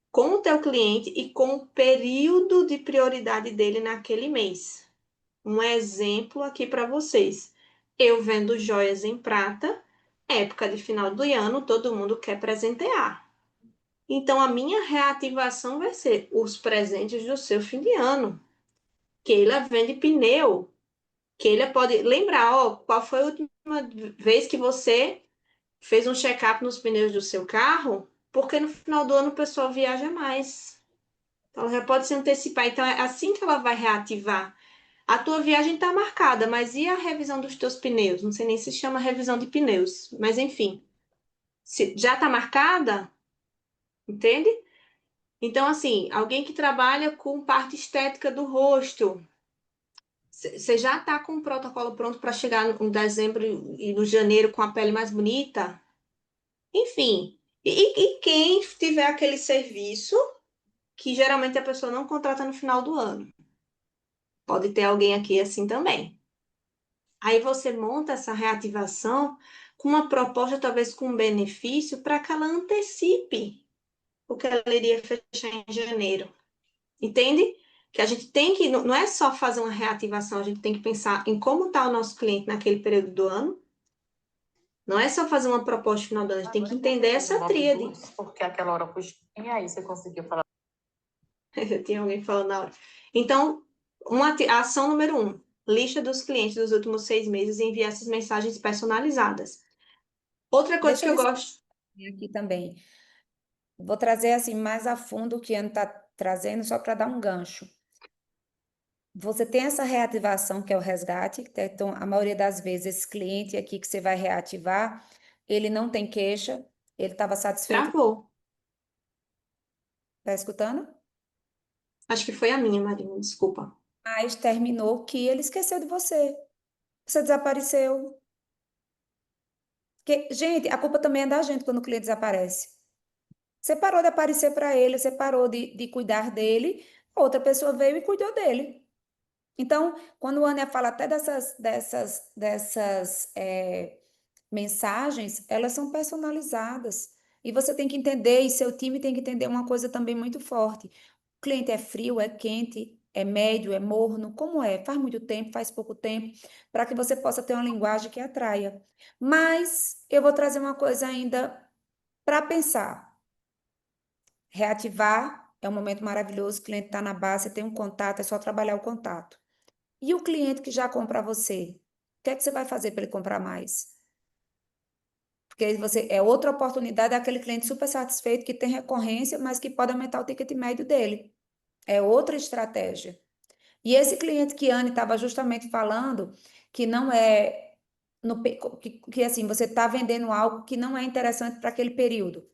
com o teu cliente e com o período de prioridade dele naquele mês. Um exemplo aqui para vocês. Eu vendo joias em prata, época de final do ano, todo mundo quer presentear. Então, a minha reativação vai ser os presentes do seu fim de ano. Keila vende pneu. Keila pode lembrar, ó, qual foi a última vez que você fez um check-up nos pneus do seu carro? Porque no final do ano o pessoal viaja mais. Então, ela já pode se antecipar. Então, é assim que ela vai reativar. A tua viagem está marcada, mas e a revisão dos teus pneus? Não sei nem se chama revisão de pneus, mas enfim. Se já está marcada, entende? Então, assim, alguém que trabalha com parte estética do rosto, você já está com o protocolo pronto para chegar no dezembro e no janeiro com a pele mais bonita? Enfim, e quem tiver aquele serviço que geralmente a pessoa não contrata no final do ano? Pode ter alguém aqui assim também. Aí você monta essa reativação com uma proposta, talvez com um benefício, para que ela antecipe o que ela iria fechar em janeiro. Entende? Que a gente tem que, não é só fazer uma reativação, a gente tem que pensar em como está o nosso cliente naquele período do ano. Não é só fazer uma proposta no final do ano, a gente tem que entender essa tríade. Porque aquela hora foi e aí você conseguiu falar. Tinha alguém falando na hora. Então, a ação número 1, lista dos clientes dos últimos 6 meses e enviar essas mensagens personalizadas. Outra coisa que eu gosto. Aqui também. Vou trazer assim mais a fundo o que a Ana está trazendo, só para dar um gancho. Você tem essa reativação, que é o resgate, então a maioria das vezes esse cliente aqui que você vai reativar, ele não tem queixa, ele estava satisfeito. Travou. Tá escutando? Acho que foi a minha, Marina, desculpa. Mas terminou que ele esqueceu de você. Você desapareceu. Gente, a culpa também é da gente quando o cliente desaparece. Você parou de aparecer para ele, você parou de cuidar dele, outra pessoa veio e cuidou dele. Então, quando a Ania fala até dessas mensagens, elas são personalizadas. E você tem que entender, e seu time tem que entender uma coisa também muito forte. O cliente é frio, é quente, é médio, é morno, como é? Faz muito tempo, faz pouco tempo, para que você possa ter uma linguagem que atraia. Mas eu vou trazer uma coisa ainda para pensar. Reativar é um momento maravilhoso, o cliente está na base, você tem um contato, é só trabalhar o contato. E o cliente que já compra você? O que é que você vai fazer para ele comprar mais? Porque aí você é outra oportunidade, é aquele cliente super satisfeito que tem recorrência, mas que pode aumentar o ticket médio dele. É outra estratégia. E esse cliente que a Anne estava justamente falando, que não é que assim, você está vendendo algo que não é interessante para aquele período.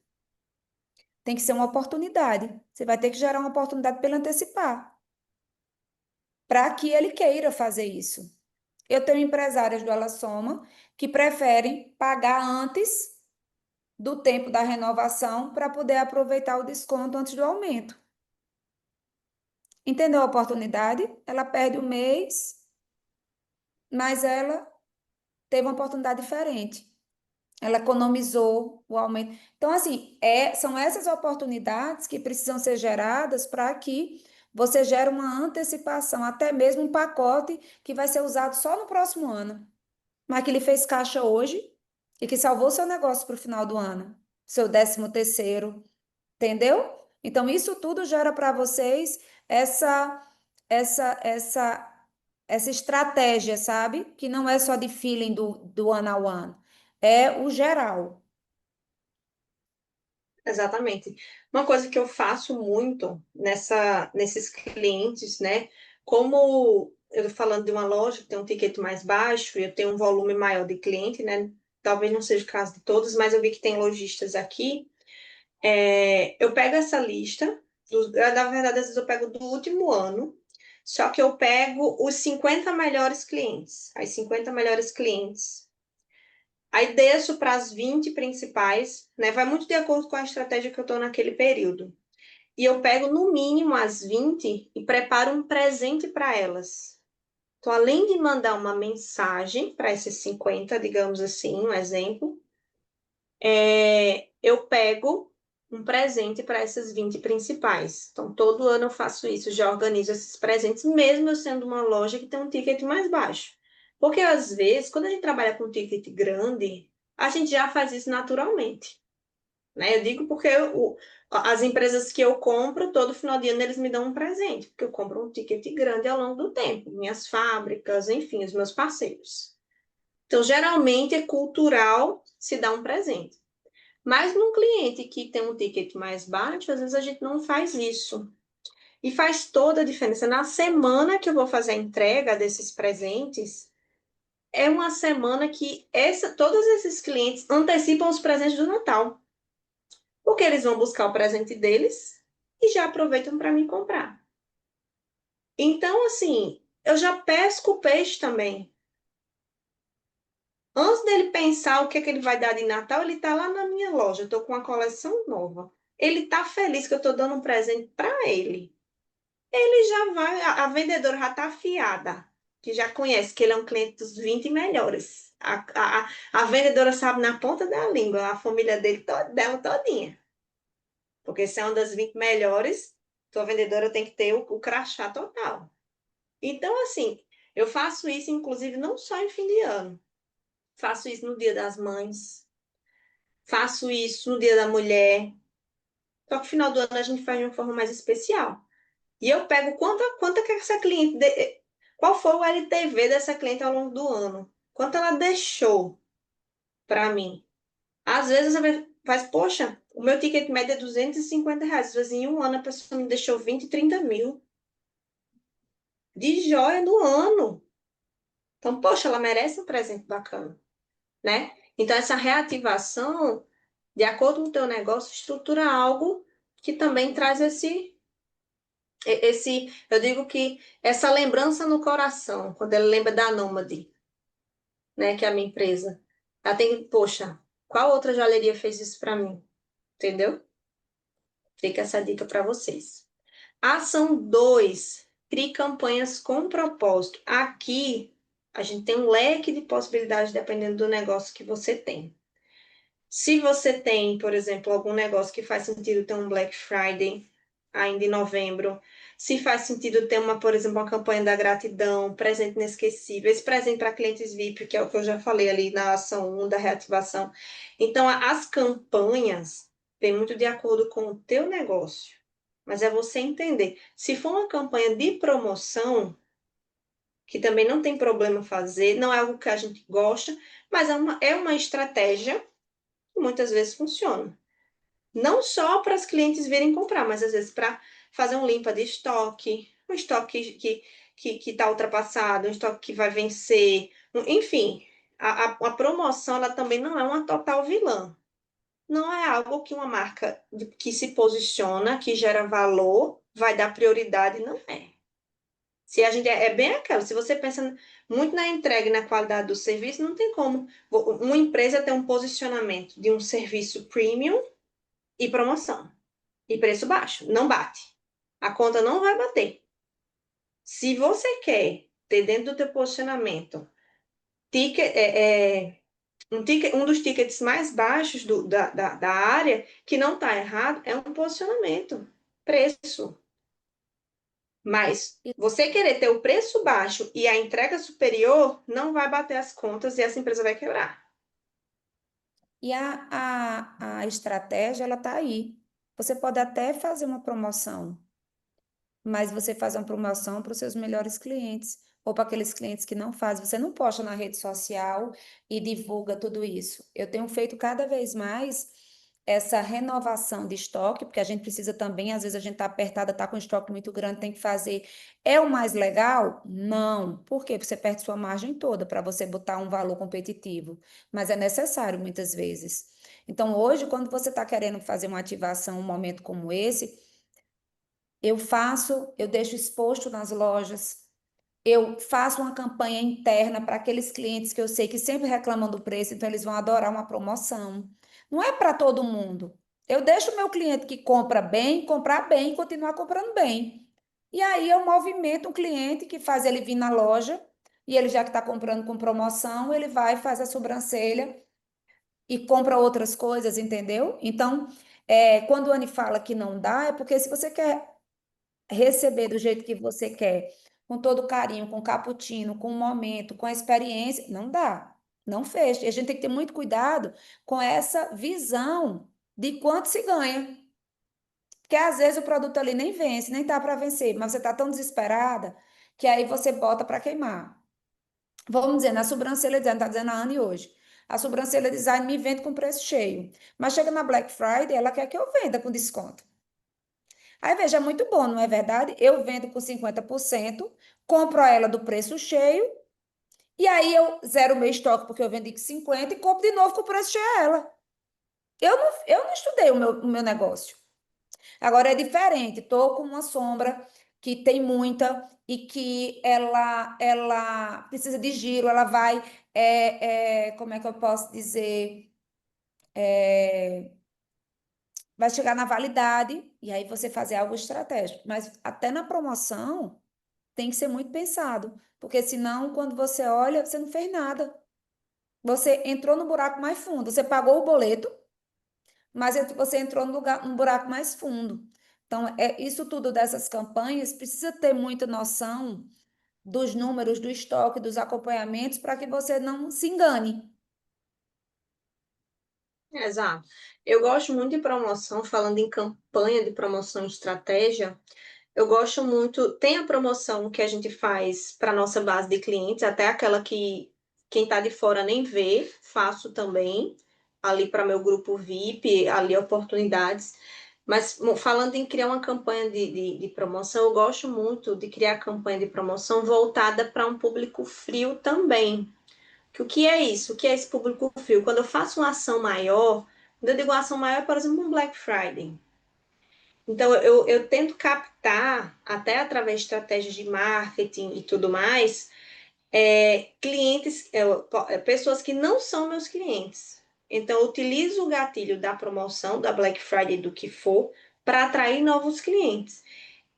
Tem que ser uma oportunidade. Você vai ter que gerar uma oportunidade para ele antecipar, para que ele queira fazer isso. Eu tenho empresárias do Ela Soma que preferem pagar antes do tempo da renovação para poder aproveitar o desconto antes do aumento. Entendeu a oportunidade? Ela perde o mês, mas ela teve uma oportunidade diferente. Ela economizou o aumento. Então, assim, são essas oportunidades que precisam ser geradas para que você gere uma antecipação, até mesmo um pacote que vai ser usado só no próximo ano, mas que ele fez caixa hoje e que salvou seu negócio para o final do ano, seu 13º, entendeu? Então, isso tudo gera para vocês essa, essa, essa, essa estratégia, sabe? Que não é só de feeling do one-on-one, é o geral. Exatamente. Uma coisa que eu faço muito nesses clientes, né? Como eu tô falando de uma loja que tem um ticket mais baixo e eu tenho um volume maior de cliente, né? Talvez não seja o caso de todos, mas eu vi que tem lojistas aqui. Eu pego essa lista, na verdade, às vezes eu pego do último ano, só que eu pego os 50 melhores clientes, as 50 melhores clientes. Aí desço para as 20 principais, né? Vai muito de acordo com a estratégia que eu estou naquele período. E eu pego no mínimo as 20 e preparo um presente para elas. Então, além de mandar uma mensagem para esses 50, digamos assim, um exemplo, eu pego um presente para essas 20 principais. Então, todo ano eu faço isso, já organizo esses presentes, mesmo eu sendo uma loja que tem um ticket mais baixo. Porque, às vezes, quando a gente trabalha com um ticket grande, a gente já faz isso naturalmente. Né? Eu digo porque As empresas que eu compro, todo final de ano eles me dão um presente, porque eu compro um ticket grande ao longo do tempo, minhas fábricas, enfim, os meus parceiros. Então, geralmente é cultural se dar um presente. Mas num cliente que tem um ticket mais baixo, às vezes a gente não faz isso. E faz toda a diferença. Na semana que eu vou fazer a entrega desses presentes, é uma semana que todos esses clientes antecipam os presentes do Natal. Porque eles vão buscar o presente deles e já aproveitam para me comprar. Então, assim, eu já pesco o peixe também. Antes dele pensar o que é que ele vai dar de Natal, ele está lá na minha loja. Eu estou com uma coleção nova. Ele está feliz que eu estou dando um presente para ele. Ele já vai, a vendedora já está afiada, que já conhece que ele é um cliente dos 20 melhores. A vendedora sabe na ponta da língua, a família dela todinha. Porque se é uma das 20 melhores, tua vendedora tem que ter o crachá total. Então, assim, eu faço isso, inclusive, não só em fim de ano. Faço isso no Dia das Mães. Faço isso no Dia da Mulher. Só que no final do ano a gente faz de uma forma mais especial. E eu pego quanto que essa cliente... Qual foi o LTV dessa cliente ao longo do ano? Quanto ela deixou para mim? Às vezes você faz, poxa, o meu ticket médio é R$ 250. Às vezes em um ano a pessoa me deixou 20, 30 mil de joia no ano. Então, poxa, ela merece um presente bacana, né? Então, essa reativação, de acordo com o teu negócio, estrutura algo que também traz eu digo que essa lembrança no coração, quando ele lembra da Nômade, né, que é a minha empresa. Ela tem, poxa, qual outra joalheria fez isso para mim? Entendeu? Fica essa dica para vocês. Ação 2, crie campanhas com propósito. Aqui, a gente tem um leque de possibilidades dependendo do negócio que você tem. Se você tem, por exemplo, algum negócio que faz sentido ter um Black Friday ainda em novembro, se faz sentido ter por exemplo, uma campanha da gratidão, presente inesquecível, esse presente para clientes VIP, que é o que eu já falei ali na ação 1 da reativação. Então, as campanhas vêm muito de acordo com o teu negócio, mas é você entender. Se for uma campanha de promoção, que também não tem problema fazer, não é algo que a gente gosta, mas é uma estratégia que muitas vezes funciona. Não só para os clientes virem comprar, mas às vezes para fazer um limpa de estoque, um estoque que está ultrapassado, um estoque que vai vencer, enfim, a promoção ela também não é uma total vilã. Não é algo que uma marca que se posiciona, que gera valor, vai dar prioridade, não é. Se a gente é bem aquela, se você pensa muito na entrega e na qualidade do serviço, não tem como uma empresa ter um posicionamento de um serviço premium e promoção e preço baixo. Não bate. A conta não vai bater. Se você quer ter dentro do teu posicionamento um dos tickets mais baixos da área, que não está errado, é um posicionamento, preço. Mas você querer ter o preço baixo e a entrega superior, não vai bater as contas e essa empresa vai quebrar. E a estratégia, ela está aí. Você pode até fazer uma promoção, mas você faz uma promoção para os seus melhores clientes, ou para aqueles clientes que não fazem. Você não posta na rede social e divulga tudo isso. Eu tenho feito cada vez mais essa renovação de estoque, porque a gente precisa também, às vezes a gente está apertada, está com estoque muito grande, tem que fazer. É o mais legal? Não. Por quê? Porque você perde sua margem toda para você botar um valor competitivo. Mas é necessário muitas vezes. Então, hoje, quando você está querendo fazer uma ativação, um momento como esse, eu deixo exposto nas lojas, eu faço uma campanha interna para aqueles clientes que eu sei que sempre reclamam do preço, então eles vão adorar uma promoção. Não é para todo mundo. Eu deixo o meu cliente que compra bem, comprar bem e continuar comprando bem. E aí eu movimento um cliente que faz ele vir na loja, e ele já que está comprando com promoção, ele vai, faz a sobrancelha e compra outras coisas, entendeu? Então, quando o Anne fala que não dá, é porque se você quer receber do jeito que você quer, com todo carinho, com cappuccino, com o momento, com a experiência, não dá, não fecha. E a gente tem que ter muito cuidado com essa visão de quanto se ganha. Porque às vezes o produto ali nem vence, nem tá para vencer, mas você tá tão desesperada que aí você bota para queimar. Vamos dizer, na sobrancelha design, tá dizendo a Anne hoje. A sobrancelha design me vende com preço cheio. Mas chega na Black Friday, ela quer que eu venda com desconto. Aí veja, é muito bom, não é verdade? Eu vendo com 50%, compro ela do preço cheio, e aí eu zero o meu estoque porque eu vendi com 50 e compro de novo com o preço cheio a ela. Eu não estudei o meu negócio. Agora é diferente, tô com uma sombra que tem muita e que ela precisa de giro, ela vai, como é que eu posso dizer? Vai chegar na validade e aí você fazer algo estratégico. Mas até na promoção tem que ser muito pensado, porque senão, quando você olha, você não fez nada. Você entrou no buraco mais fundo, você pagou o boleto, mas você entrou no buraco mais fundo. Então, isso tudo dessas campanhas precisa ter muita noção dos números, do estoque, dos acompanhamentos, para que você não se engane. Exato. Eu gosto muito de promoção, falando em campanha de promoção e estratégia. Eu gosto muito. Tem a promoção que a gente faz para nossa base de clientes, até aquela que quem está de fora nem vê, faço também, ali para meu grupo VIP, ali oportunidades. Mas falando em criar uma campanha de promoção, eu gosto muito de criar campanha de promoção voltada para um público frio também. O que é isso? O que é esse público frio? Quando eu faço uma ação maior, quando eu digo uma ação maior, por exemplo, um Black Friday. Então, eu tento captar, até através de estratégias de marketing e tudo mais, clientes, pessoas que não são meus clientes. Então, eu utilizo o gatilho da promoção, da Black Friday, do que for, para atrair novos clientes.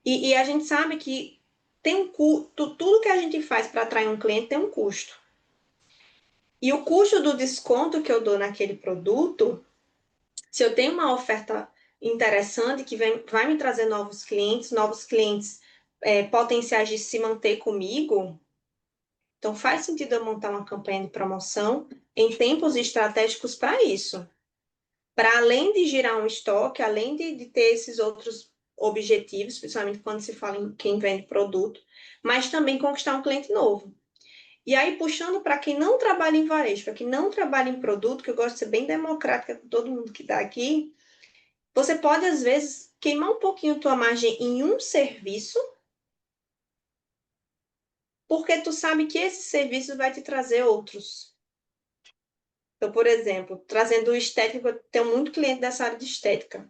E a gente sabe que tem um custo, tudo que a gente faz para atrair um cliente tem um custo. E o custo do desconto que eu dou naquele produto, se eu tenho uma oferta interessante que vai me trazer novos clientes potenciais de se manter comigo, então faz sentido eu montar uma campanha de promoção em tempos estratégicos para isso. Para além de girar um estoque, além de ter esses outros objetivos, principalmente quando se fala em quem vende produto, mas também conquistar um cliente novo. E aí, puxando para quem não trabalha em varejo, para quem não trabalha em produto, que eu gosto de ser bem democrática com todo mundo que está aqui, você pode, às vezes, queimar um pouquinho a tua margem em um serviço, porque tu sabe que esse serviço vai te trazer outros. Então, por exemplo, trazendo estética, eu tenho muito cliente dessa área de estética,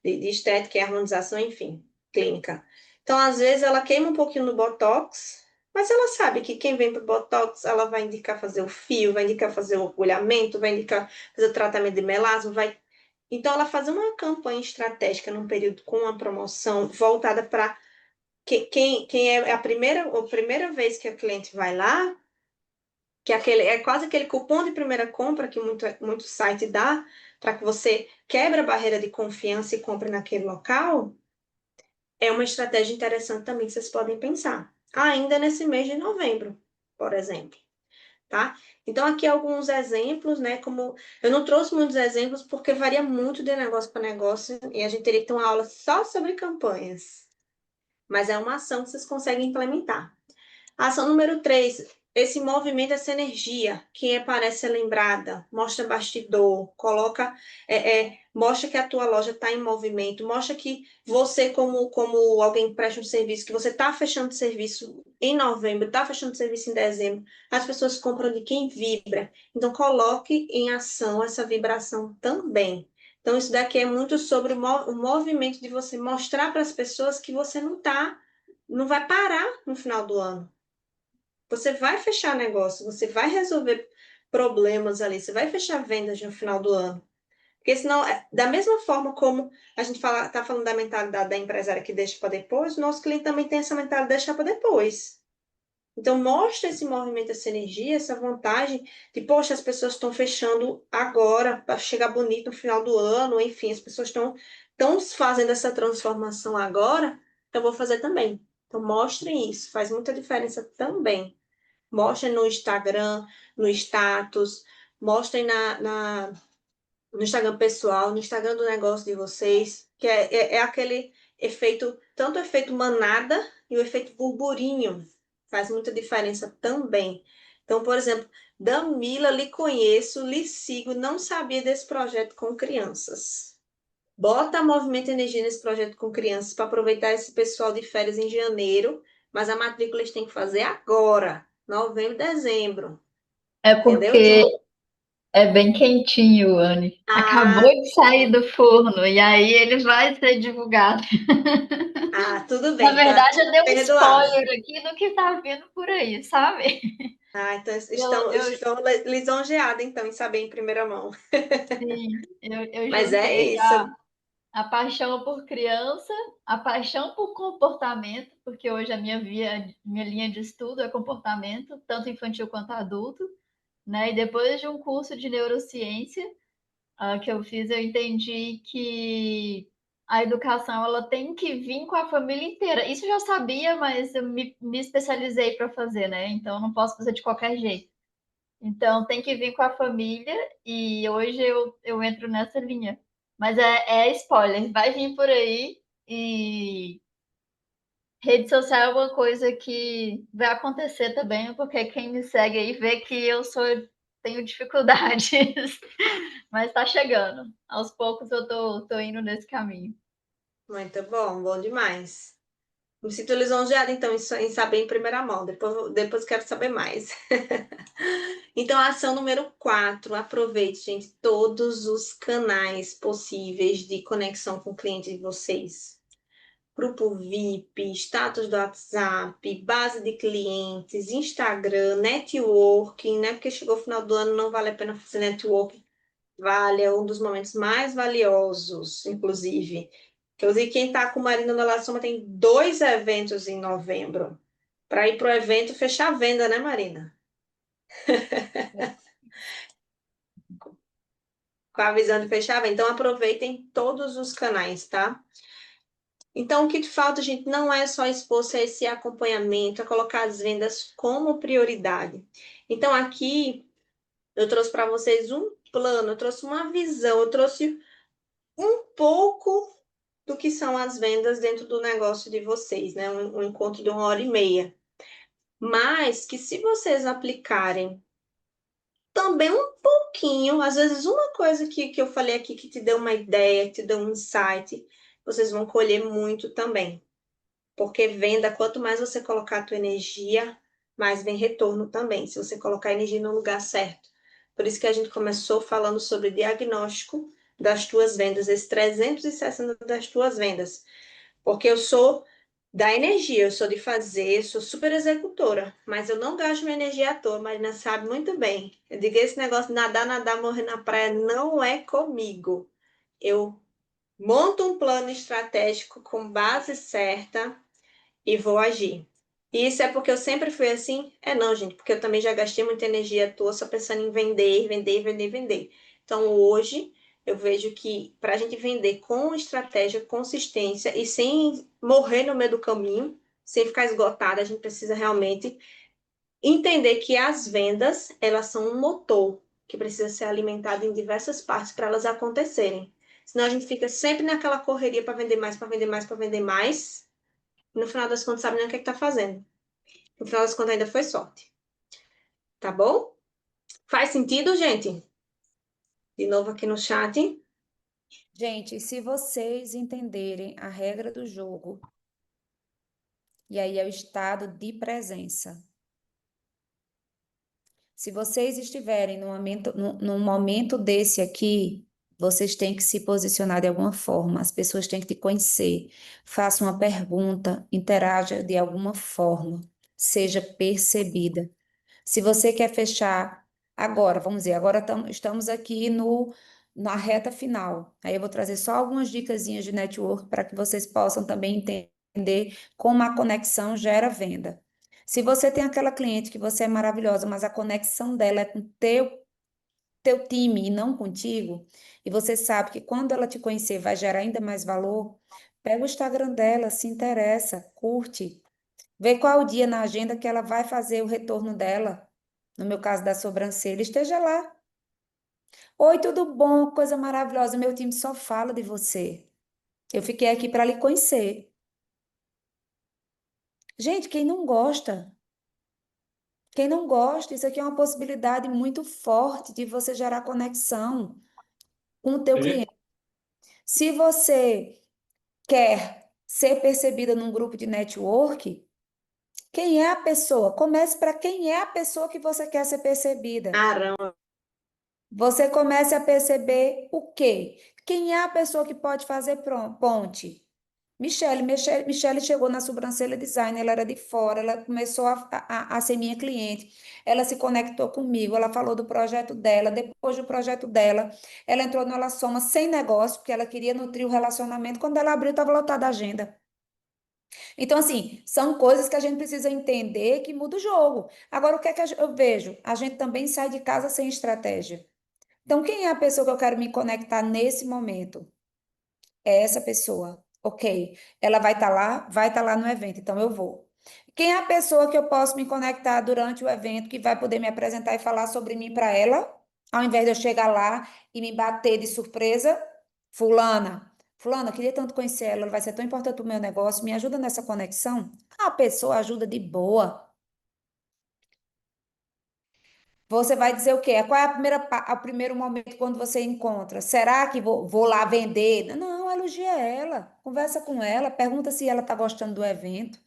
de estética e harmonização, enfim, clínica. Então, às vezes, ela queima um pouquinho no Botox, mas ela sabe que quem vem para o Botox, ela vai indicar fazer o fio, vai indicar fazer o agulhamento, vai indicar fazer o tratamento de melasma, vai... Então, ela fazer uma campanha estratégica num período com uma promoção voltada para quem é a primeira vez que a cliente vai lá, que é quase aquele cupom de primeira compra que muito site dá, para que você quebre a barreira de confiança e compre naquele local, é uma estratégia interessante também que vocês podem pensar. Ainda nesse mês de novembro, por exemplo. Tá? Então, aqui alguns exemplos, né? Como eu não trouxe muitos exemplos porque varia muito de negócio para negócio e a gente teria que ter uma aula só sobre campanhas. Mas é uma ação que vocês conseguem implementar. Ação número 3, esse movimento, essa energia, que parece ser lembrada, mostra bastidor, coloca, mostra que a tua loja está em movimento, mostra que você, como alguém que presta um serviço, que você está fechando serviço em novembro, está fechando serviço em dezembro, as pessoas compram de quem vibra. Então, coloque em ação essa vibração também. Então, isso daqui é muito sobre o movimento de você mostrar para as pessoas que você não vai parar no final do ano. Você vai fechar negócio, você vai resolver problemas ali, você vai fechar vendas no final do ano. Porque senão, da mesma forma como a gente está falando da mentalidade da empresária que deixa para depois, o nosso cliente também tem essa mentalidade de deixar para depois. Então, mostra esse movimento, essa energia, essa vontade de, poxa, as pessoas estão fechando agora para chegar bonito no final do ano, enfim, as pessoas estão fazendo essa transformação agora, eu vou fazer também. Então, mostrem isso, faz muita diferença também. Mostrem no Instagram, no status, mostrem no Instagram pessoal, no Instagram do negócio de vocês, que é aquele efeito, tanto o efeito manada e o efeito burburinho, faz muita diferença também. Então, por exemplo, Damila, lhe conheço, lhe sigo, não sabia desse projeto com crianças. Bota Movimento Energia nesse projeto com crianças para aproveitar esse pessoal de férias em janeiro, mas a matrícula eles têm que fazer agora, novembro, dezembro, É entendeu? porque é bem quentinho, Anne. Acabou Ah, de sair do forno e aí ele vai ser divulgado. tudo Na bem, tá verdade, eu dei um perdoado. spoiler aqui do que tá vindo por aí, sabe? Então Eu, eu, estão lisonjeadas, então, em saber em primeira mão. sim, eu Mas é juntei isso. a paixão por criança, a paixão por comportamento, porque hoje a minha linha de estudo é comportamento, tanto infantil quanto adulto, né? E depois de um curso de neurociência que eu fiz, eu entendi que a educação ela tem que vir com a família inteira. Isso eu já sabia, mas eu me especializei para fazer, né? Então eu não posso fazer de qualquer jeito. Então tem que vir com a família e hoje eu entro nessa linha. Mas é spoiler, vai vir por aí e rede social é uma coisa que vai acontecer também, porque quem me segue aí vê que tenho dificuldades, mas está chegando. Aos poucos eu tô indo nesse caminho. Muito bom, bom demais. Me sinto lisonjeada, então, em saber em primeira mão. Depois quero saber mais. Então, a ação número 4, aproveite, gente, todos os canais possíveis de conexão com o cliente de vocês. Grupo VIP, status do WhatsApp, base de clientes, Instagram, networking, né? Porque chegou o final do ano, não vale a pena fazer networking. Vale, é um dos momentos mais valiosos, inclusive. Inclusive, quem está com Marina na La Soma tem 2 eventos em novembro. Para ir para o evento, fechar a venda, né, Marina? Com a visão de fechar a venda. Então, aproveitem todos os canais, tá? Então, o que falta, gente, não é só expor-se a esse acompanhamento, a colocar as vendas como prioridade. Então, aqui, eu trouxe para vocês um plano, eu trouxe uma visão, eu trouxe um pouco do que são as vendas dentro do negócio de vocês, né? Um encontro de 1h30. Mas que se vocês aplicarem também um pouquinho, às vezes uma coisa que eu falei aqui que te deu uma ideia, que te deu um insight, vocês vão colher muito também. Porque venda, quanto mais você colocar a tua energia, mais vem retorno também, se você colocar a energia no lugar certo. Por isso que a gente começou falando sobre diagnóstico das tuas vendas, esse 360 das tuas vendas. Porque eu sou da energia, eu sou de fazer, sou super executora, mas eu não gasto minha energia à toa, Marina sabe muito bem. Eu digo, esse negócio de nadar, nadar, morrer na praia não é comigo. Eu monto um plano estratégico com base certa e vou agir. E isso é porque eu sempre fui assim? É não, gente, porque eu também já gastei muita energia à toa só pensando em vender, vender, vender, vender. Então hoje eu vejo que para a gente vender com estratégia, consistência e sem morrer no meio do caminho, sem ficar esgotada, a gente precisa realmente entender que as vendas, elas são um motor que precisa ser alimentado em diversas partes para elas acontecerem. Senão a gente fica sempre naquela correria para vender mais, para vender mais, para vender mais. No final das contas, sabe nem o que está fazendo. No final das contas, ainda foi sorte. Tá bom? Faz sentido, gente? De novo aqui no chat. Gente, se vocês entenderem a regra do jogo, e aí é o estado de presença. Se vocês estiverem num momento desse aqui, vocês têm que se posicionar de alguma forma, as pessoas têm que te conhecer. Faça uma pergunta, interaja de alguma forma, seja percebida. Se você quer fechar agora, vamos dizer, agora estamos aqui na reta final. Aí eu vou trazer só algumas dicasinhas de network para que vocês possam também entender como a conexão gera venda. Se você tem aquela cliente que você é maravilhosa, mas a conexão dela é com teu time e não contigo, e você sabe que quando ela te conhecer vai gerar ainda mais valor, pega o Instagram dela, se interessa, curte, vê qual o dia na agenda que ela vai fazer o retorno dela. No meu caso da sobrancelha, esteja lá. Oi, tudo bom? Coisa maravilhosa. Meu time só fala de você. Eu fiquei aqui para lhe conhecer. Gente, quem não gosta? Quem não gosta, isso aqui é uma possibilidade muito forte de você gerar conexão com o teu cliente. Se você quer ser percebida num grupo de network, quem é a pessoa? Comece para quem é a pessoa que você quer ser percebida. Caramba, Você comece a perceber o quê? Quem é a pessoa que pode fazer ponte? Michele chegou na sobrancelha design, ela era de fora, ela começou a ser minha cliente, ela se conectou comigo, ela falou do projeto dela, depois do projeto dela, ela entrou no Ela Soma sem negócio, porque ela queria nutrir o relacionamento, quando ela abriu, estava lotada a agenda. Então, assim, são coisas que a gente precisa entender que muda o jogo. Agora, o que é que eu vejo? A gente também sai de casa sem estratégia. Então, quem é a pessoa que eu quero me conectar nesse momento? É essa pessoa. Ok. Ela vai estar lá no evento, então eu vou. Quem é a pessoa que eu posso me conectar durante o evento que vai poder me apresentar e falar sobre mim para ela, ao invés de eu chegar lá e me bater de surpresa? Fulana. Fulana, eu queria tanto conhecer ela, ela vai ser tão importante para o meu negócio, me ajuda nessa conexão? A pessoa ajuda de boa. Você vai dizer o quê? Qual é o primeiro momento quando você encontra? Será que vou lá vender? Não, elogia ela, conversa com ela, pergunta se ela está gostando do evento,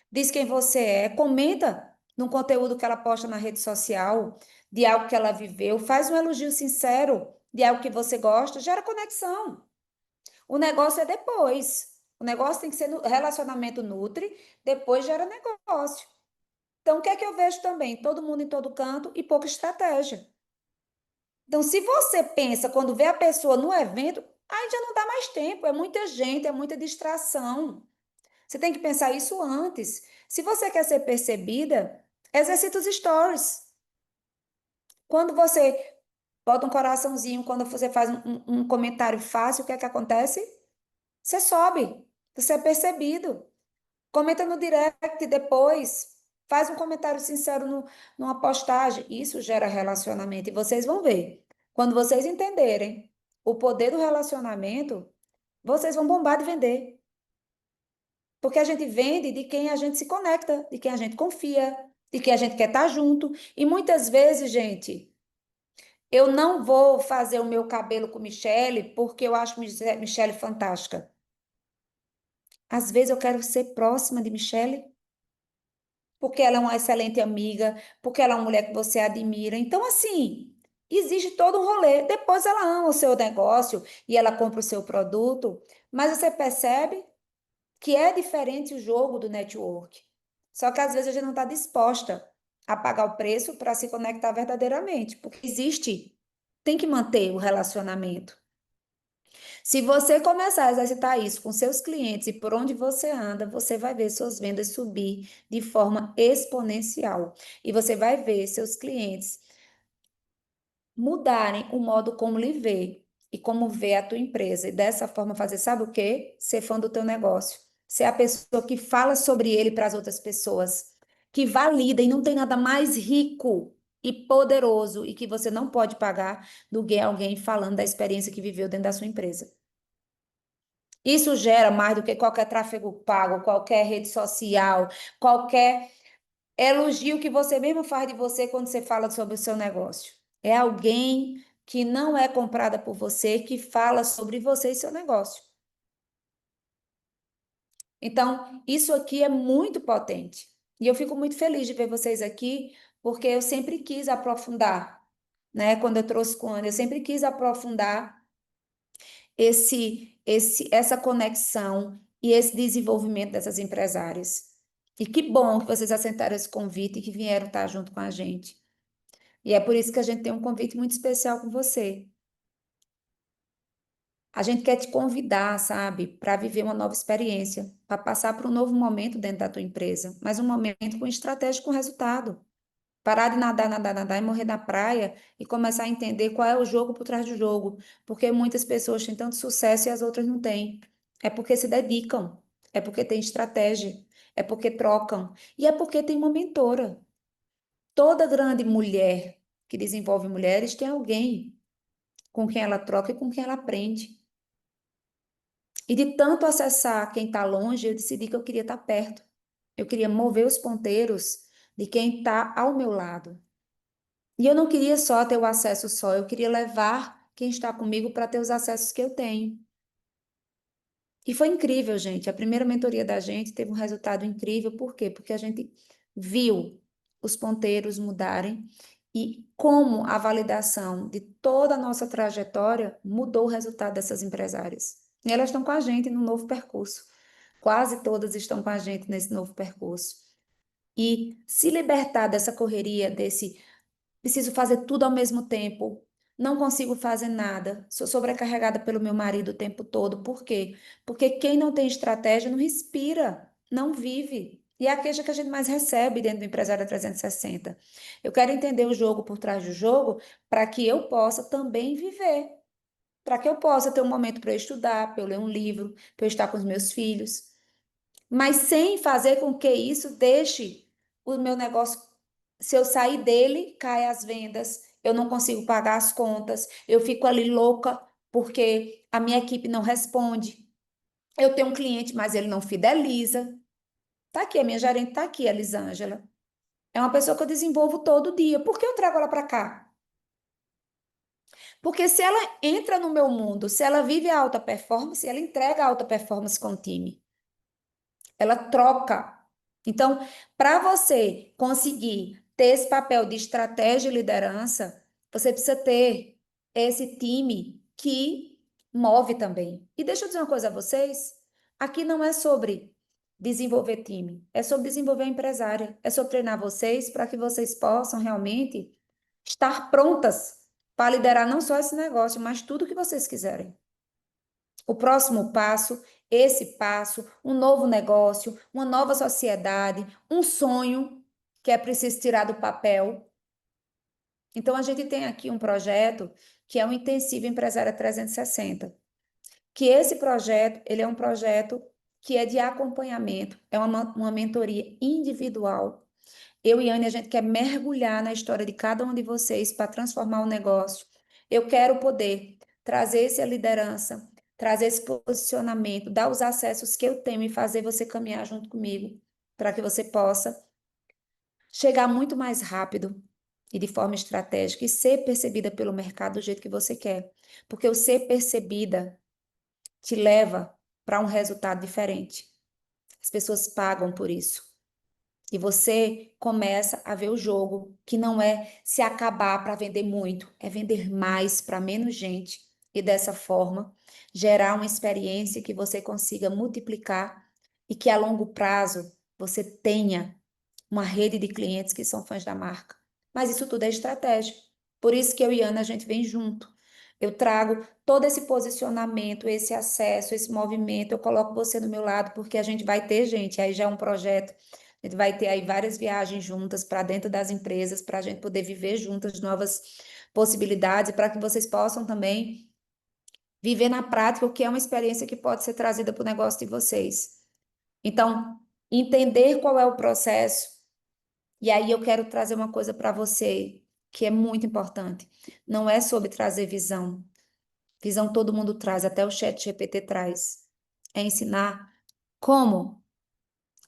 diz quem você é, comenta no conteúdo que ela posta na rede social, de algo que ela viveu, faz um elogio sincero de algo que você gosta, gera conexão. O negócio é depois. O negócio tem que ser relacionamento nutre, depois gera negócio. Então, o que é que eu vejo também? Todo mundo em todo canto e pouca estratégia. Então, se você pensa quando vê a pessoa no evento, aí já não dá mais tempo, é muita gente, é muita distração. Você tem que pensar isso antes. Se você quer ser percebida, exercita os stories. Quando você bota um coraçãozinho, quando você faz um comentário fácil, o que é que acontece? Você sobe, você é percebido. Comenta no direct depois. Faz um comentário sincero numa postagem. Isso gera relacionamento. E vocês vão ver. Quando vocês entenderem o poder do relacionamento, vocês vão bombar de vender. Porque a gente vende de quem a gente se conecta, de quem a gente confia, de quem a gente quer estar junto. E muitas vezes, gente, eu não vou fazer o meu cabelo com Michele porque eu acho Michele fantástica. Às vezes eu quero ser próxima de Michele porque ela é uma excelente amiga, porque ela é uma mulher que você admira. Então, assim, existe todo um rolê. Depois ela ama o seu negócio e ela compra o seu produto, mas você percebe que é diferente o jogo do network. Só que às vezes a gente não está disposta a pagar o preço para se conectar verdadeiramente, porque existe, tem que manter o relacionamento. Se você começar a exercitar isso com seus clientes e por onde você anda, você vai ver suas vendas subir de forma exponencial. E você vai ver seus clientes mudarem o modo como lhe vê e como vê a tua empresa. E dessa forma fazer, sabe o quê? Ser fã do teu negócio. Ser a pessoa que fala sobre ele para as outras pessoas, que valida e não tem nada mais rico e poderoso e que você não pode pagar do que alguém falando da experiência que viveu dentro da sua empresa. Isso gera mais do que qualquer tráfego pago, qualquer rede social, qualquer elogio que você mesmo faz de você quando você fala sobre o seu negócio. É alguém que não é comprada por você, que fala sobre você e seu negócio. Então, isso aqui é muito potente. E eu fico muito feliz de ver vocês aqui, porque eu sempre quis aprofundar, né? Quando eu trouxe com a Ana, eu sempre quis aprofundar essa conexão e esse desenvolvimento dessas empresárias. E que bom que vocês aceitaram esse convite e que vieram estar junto com a gente. E é por isso que a gente tem um convite muito especial com você. A gente quer te convidar, sabe, para viver uma nova experiência, para passar por um novo momento dentro da tua empresa, mas um momento com estratégia e com resultado. Parar de nadar, nadar, nadar e morrer na praia e começar a entender qual é o jogo por trás do jogo. Porque muitas pessoas têm tanto sucesso e as outras não têm. É porque se dedicam, é porque tem estratégia, é porque trocam e é porque tem uma mentora. Toda grande mulher que desenvolve mulheres tem alguém. com quem ela troca e com quem ela aprende. E de tanto acessar quem está longe, eu decidi que eu queria estar perto. Eu queria mover os ponteiros de quem está ao meu lado. E eu não queria só ter o acesso só, eu queria levar quem está comigo para ter os acessos que eu tenho. E foi incrível, gente. A primeira mentoria da gente teve um resultado incrível. Por quê? Porque a gente viu os ponteiros mudarem e como a validação de toda a nossa trajetória mudou o resultado dessas empresárias. E elas estão com a gente no novo percurso. Quase todas estão com a gente nesse novo percurso. E se libertar dessa correria, desse preciso fazer tudo ao mesmo tempo, não consigo fazer nada, sou sobrecarregada pelo meu marido o tempo todo. Por quê? Porque quem não tem estratégia não respira, não vive. E é a queixa que a gente mais recebe dentro do Empresário 360. Eu quero entender o jogo por trás do jogo para que eu possa também viver. Para que eu possa ter um momento para eu estudar, para eu ler um livro, para eu estar com os meus filhos. Mas sem fazer com que isso deixe o meu negócio. Se eu sair dele, cai as vendas, eu não consigo pagar as contas, eu fico ali louca porque a minha equipe não responde. Eu tenho um cliente, mas ele não fideliza. Tá aqui, a minha gerente tá aqui, a Elisângela. É uma pessoa que eu desenvolvo todo dia. Por que eu trago ela para cá? Porque se ela entra no meu mundo, se ela vive a alta performance, ela entrega a alta performance com o time. Ela troca. Então, para você conseguir ter esse papel de estratégia e liderança, você precisa ter esse time que move também. E deixa eu dizer uma coisa a vocês: aqui não é sobre desenvolver time, é sobre desenvolver a empresária, é sobre treinar vocês para que vocês possam realmente estar prontas para liderar não só esse negócio, mas tudo que vocês quiserem. O próximo passo, esse passo, um novo negócio, uma nova sociedade, um sonho que é preciso tirar do papel. Então, a gente tem aqui um projeto que é o Intensivo Empresária 360, que esse projeto, ele é um projeto que é de acompanhamento, é uma mentoria individual. Eu e Anne, a gente quer mergulhar na história de cada um de vocês para transformar o negócio. Eu quero poder trazer essa liderança, trazer esse posicionamento, dar os acessos que eu tenho e fazer você caminhar junto comigo, para que você possa chegar muito mais rápido e de forma estratégica e ser percebida pelo mercado do jeito que você quer. Porque o ser percebida te leva para um resultado diferente. As pessoas pagam por isso. E você começa a ver o jogo, que não é se acabar para vender muito, é vender mais para menos gente. E dessa forma, gerar uma experiência que você consiga multiplicar e que a longo prazo você tenha uma rede de clientes que são fãs da marca. Mas isso tudo é estratégia. Por isso que eu e Ana, a gente vem junto. Eu trago todo esse posicionamento, esse acesso, esse movimento, eu coloco você do meu lado, porque a gente vai ter, gente, aí já é um projeto, a gente vai ter aí várias viagens juntas para dentro das empresas, para a gente poder viver juntas novas possibilidades, para que vocês possam também viver na prática o que é uma experiência que pode ser trazida para o negócio de vocês. Então, entender qual é o processo, e aí eu quero trazer uma coisa para você que é muito importante. Não é sobre trazer visão. Visão todo mundo traz, até o chat GPT traz. É ensinar como,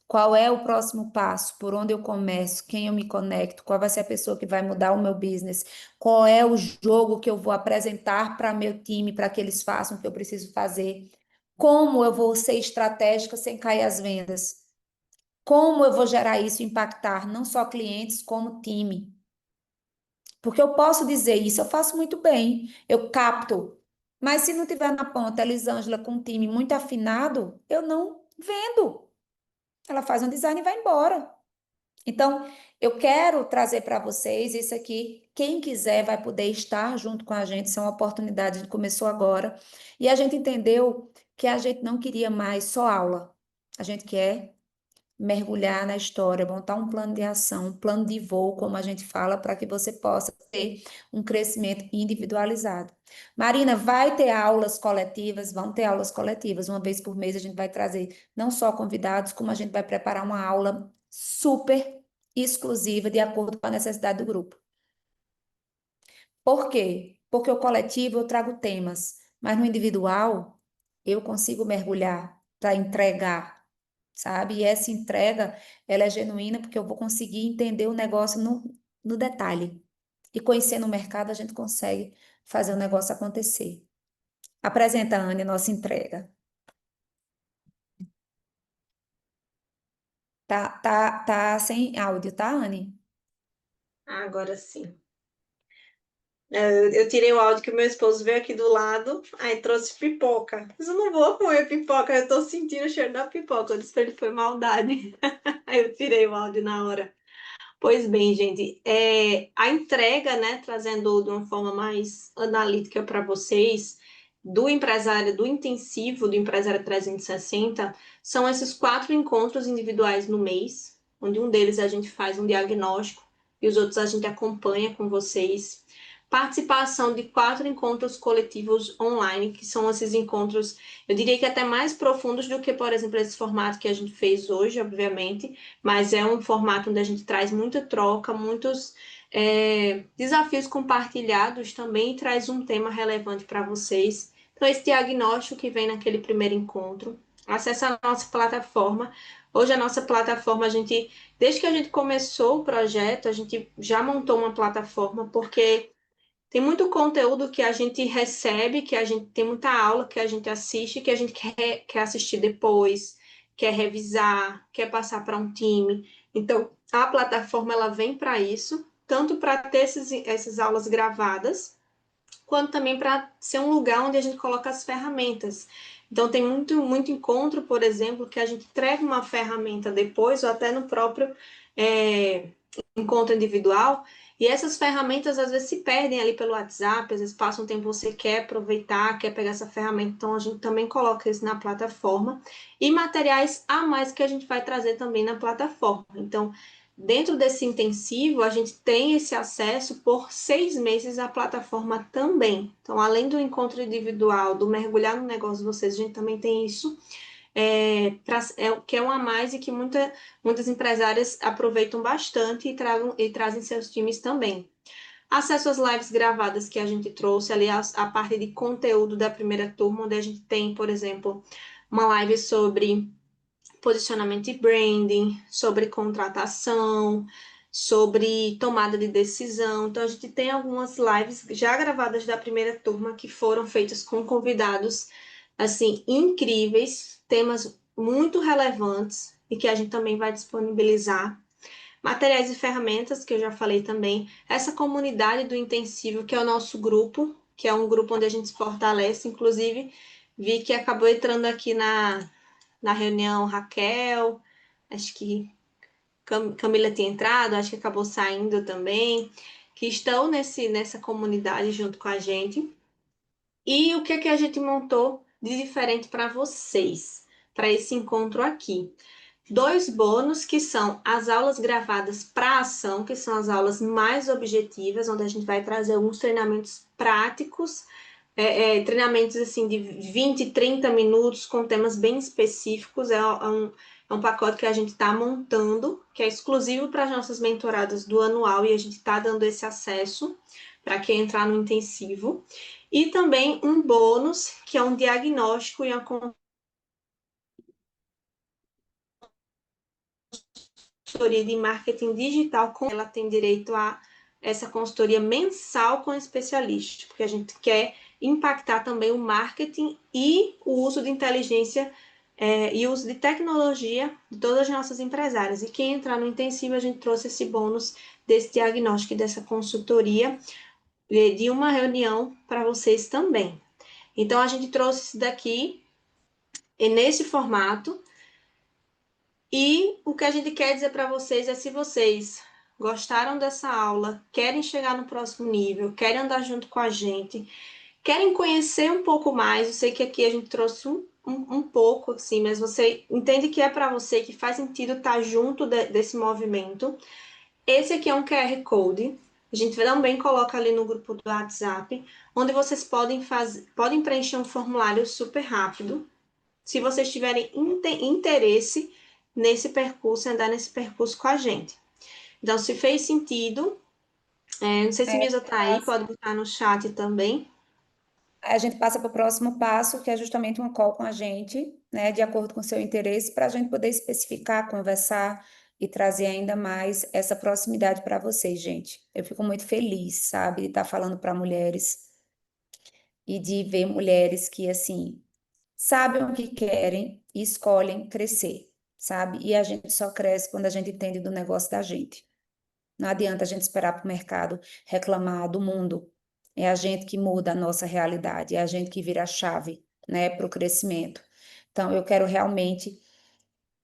qual é o próximo passo, por onde eu começo, quem eu me conecto, qual vai ser a pessoa que vai mudar o meu business, qual é o jogo que eu vou apresentar para meu time, para que eles façam o que eu preciso fazer, como eu vou ser estratégica sem cair as vendas, como eu vou gerar isso e impactar não só clientes, como time. Porque eu posso dizer isso, eu faço muito bem, eu capto. Mas se não tiver na ponta a Elisângela com um time muito afinado, eu não vendo. Ela faz um design e vai embora. Então, eu quero trazer para vocês isso aqui. Quem quiser vai poder estar junto com a gente. Isso é uma oportunidade que começou agora. E a gente entendeu que a gente não queria mais só aula. A gente quer mergulhar na história, montar um plano de ação, um plano de voo, como a gente fala, para que você possa ter um crescimento individualizado. Marina, vai ter aulas coletivas? Vão ter aulas coletivas. Uma vez por mês a gente vai trazer não só convidados, como a gente vai preparar uma aula super exclusiva, de acordo com a necessidade do grupo. Por quê? Porque o coletivo eu trago temas, mas no individual eu consigo mergulhar para entregar, sabe? E essa entrega, ela é genuína porque eu vou conseguir entender o negócio no detalhe. E conhecendo o mercado, a gente consegue fazer o negócio acontecer. Apresenta, Anne, a nossa entrega. Tá sem áudio, tá, Anne? Agora sim. Eu tirei o áudio que o meu esposo veio aqui do lado, aí trouxe pipoca. Mas eu não vou comer pipoca, eu tô sentindo o cheiro da pipoca. Eu disse pra ele que foi maldade. Aí eu tirei o áudio na hora. Pois bem, gente, a entrega, né, trazendo de uma forma mais analítica para vocês, do empresário, do intensivo, do empresário 360, são esses 4 encontros individuais no mês, onde um deles a gente faz um diagnóstico e os outros a gente acompanha com vocês. Participação de 4 encontros coletivos online, que são esses encontros, eu diria que até mais profundos do que, por exemplo, esse formato que a gente fez hoje, obviamente, mas é um formato onde a gente traz muita troca, muitos desafios compartilhados também e traz um tema relevante para vocês. Então, esse diagnóstico que vem naquele primeiro encontro, acesse a nossa plataforma. Hoje, a nossa plataforma, desde que a gente começou o projeto, a gente já montou uma plataforma, porque tem muito conteúdo que a gente recebe, que a gente tem muita aula que a gente assiste, que a gente quer assistir depois, quer revisar, quer passar para um time. Então, a plataforma ela vem para isso, tanto para ter essas aulas gravadas, quanto também para ser um lugar onde a gente coloca as ferramentas. Então, tem muito encontro, por exemplo, que a gente entrega uma ferramenta depois, ou até no próprio encontro individual, e essas ferramentas às vezes se perdem ali pelo WhatsApp, às vezes passa um tempo, você quer aproveitar, quer pegar essa ferramenta, então a gente também coloca isso na plataforma, e materiais a mais que a gente vai trazer também na plataforma. Então, dentro desse intensivo, a gente tem esse acesso por 6 meses à plataforma também. Então, além do encontro individual, do mergulhar no negócio de vocês, a gente também tem isso, que é um a mais e que muitas empresárias aproveitam bastante e trazem seus times também. Acesso às lives gravadas que a gente trouxe, ali a parte de conteúdo da primeira turma, onde a gente tem, por exemplo, uma live sobre posicionamento e branding, sobre contratação, sobre tomada de decisão. Então, a gente tem algumas lives já gravadas da primeira turma que foram feitas com convidados, assim, incríveis, temas muito relevantes e que a gente também vai disponibilizar. Materiais e ferramentas, que eu já falei também. Essa comunidade do intensivo, que é o nosso grupo, que é um grupo onde a gente se fortalece. Inclusive, vi que acabou entrando aqui na reunião Raquel, acho que Camila tinha entrado, acho que acabou saindo também, que estão nessa comunidade junto com a gente. E o que é que a gente montou de diferente para vocês, para esse encontro aqui? 2 bônus, que são as aulas gravadas para ação, que são as aulas mais objetivas, onde a gente vai trazer alguns treinamentos práticos, treinamentos assim de 20, 30 minutos com temas bem específicos. É um pacote que a gente está montando, que é exclusivo para as nossas mentoradas do anual, e a gente está dando esse acesso para quem entrar no intensivo. E também um bônus, que é um diagnóstico e uma consultoria de marketing digital, com ela tem direito a essa consultoria mensal com especialista, porque a gente quer impactar também o marketing e o uso de inteligência e o uso de tecnologia de todas as nossas empresárias. E quem entrar no intensivo, a gente trouxe esse bônus desse diagnóstico e dessa consultoria de uma reunião para vocês também. Então, a gente trouxe isso daqui nesse formato. E o que a gente quer dizer para vocês é: se vocês gostaram dessa aula, querem chegar no próximo nível, querem andar junto com a gente, querem conhecer um pouco mais, eu sei que aqui a gente trouxe um pouco, assim, mas você entende que é para você, que faz sentido estar junto desse movimento. Esse aqui é um QR Code. A gente também coloca ali no grupo do WhatsApp, onde vocês podem preencher um formulário super rápido. Se vocês tiverem interesse nesse percurso, andar nesse percurso com a gente. Então, se fez sentido, Não sei se Misa está aí, Passa- pode botar no chat também. A gente passa para o próximo passo, que é justamente uma call com a gente, né, de acordo com o seu interesse, para a gente poder especificar, conversar e trazer ainda mais essa proximidade para vocês, gente. Eu fico muito feliz, sabe, de estar falando para mulheres e de ver mulheres que, assim, sabem o que querem e escolhem crescer, sabe? E a gente só cresce quando a gente entende do negócio da gente. Não adianta a gente esperar para o mercado reclamar do mundo. É a gente que muda a nossa realidade, é a gente que vira a chave, né, para o crescimento. Então, eu quero realmente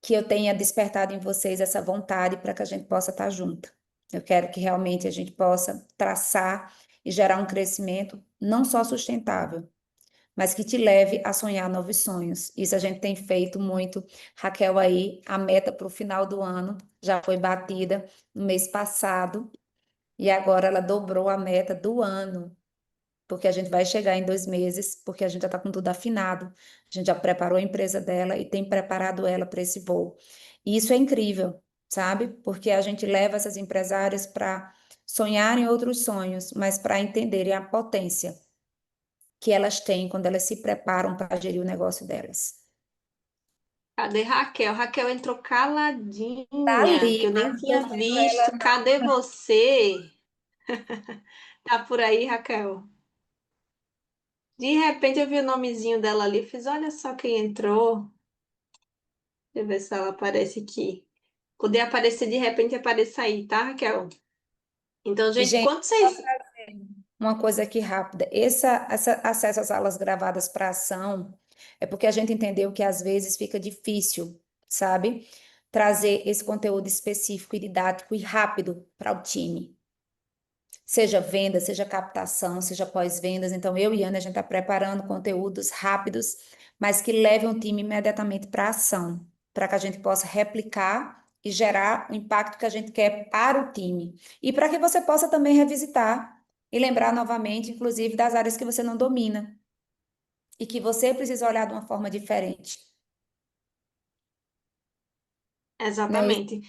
que eu tenha despertado em vocês essa vontade para que a gente possa estar junta. Eu quero que realmente a gente possa traçar e gerar um crescimento não só sustentável, mas que te leve a sonhar novos sonhos. Isso a gente tem feito muito. Raquel, aí, a meta para o final do ano já foi batida no mês passado, e agora ela dobrou a meta do ano, porque a gente vai chegar em 2 meses, porque a gente já está com tudo afinado, a gente já preparou a empresa dela e tem preparado ela para esse voo. E isso é incrível, sabe? Porque a gente leva essas empresárias para sonharem outros sonhos, mas para entenderem a potência que elas têm quando elas se preparam para gerir o negócio delas. Cadê Raquel? Raquel entrou Tá caladinha, que ali, eu nem mas não tô tinha vendo ela, visto. Cadê você? Tá por aí, Raquel? De repente eu vi o nomezinho dela ali, fiz, olha só quem entrou. Deixa eu ver se ela aparece aqui. Poder aparecer de repente, apareça aí, tá, Raquel? Então, gente, gente, quando vocês. uma coisa aqui rápida. Essa acesso às aulas gravadas para ação é porque a gente entendeu que às vezes fica difícil, sabe? Trazer esse conteúdo específico e didático e rápido para o time. Seja venda, seja captação, seja pós-vendas. Então, eu e Ana, a gente está preparando conteúdos rápidos, mas que levem o time imediatamente para a ação, para que a gente possa replicar e gerar o impacto que a gente quer para o time. E para que você possa também revisitar e lembrar novamente, inclusive, das áreas que você não domina e que você precisa olhar de uma forma diferente. Né? Exatamente.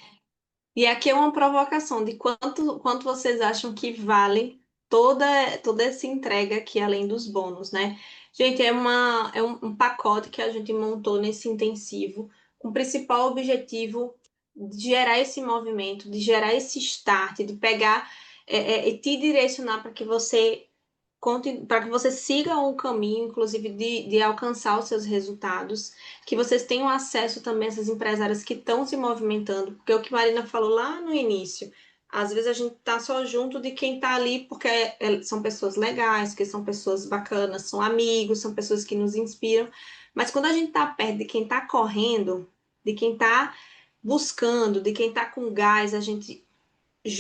E aqui é uma provocação de quanto vocês acham que vale toda essa entrega aqui, além dos bônus, né? Gente, é um pacote que a gente montou nesse intensivo, com o principal objetivo de gerar esse movimento, de gerar esse start, de pegar e te direcionar para que você para que você siga um caminho, inclusive, de alcançar os seus resultados, que vocês tenham acesso também a essas empresárias que estão se movimentando, porque o que a Marina falou lá no início, às vezes a gente está só junto de quem está ali porque são pessoas legais, que são pessoas bacanas, são amigos, são pessoas que nos inspiram, mas quando a gente está perto de quem está correndo, de quem está buscando, de quem está com gás,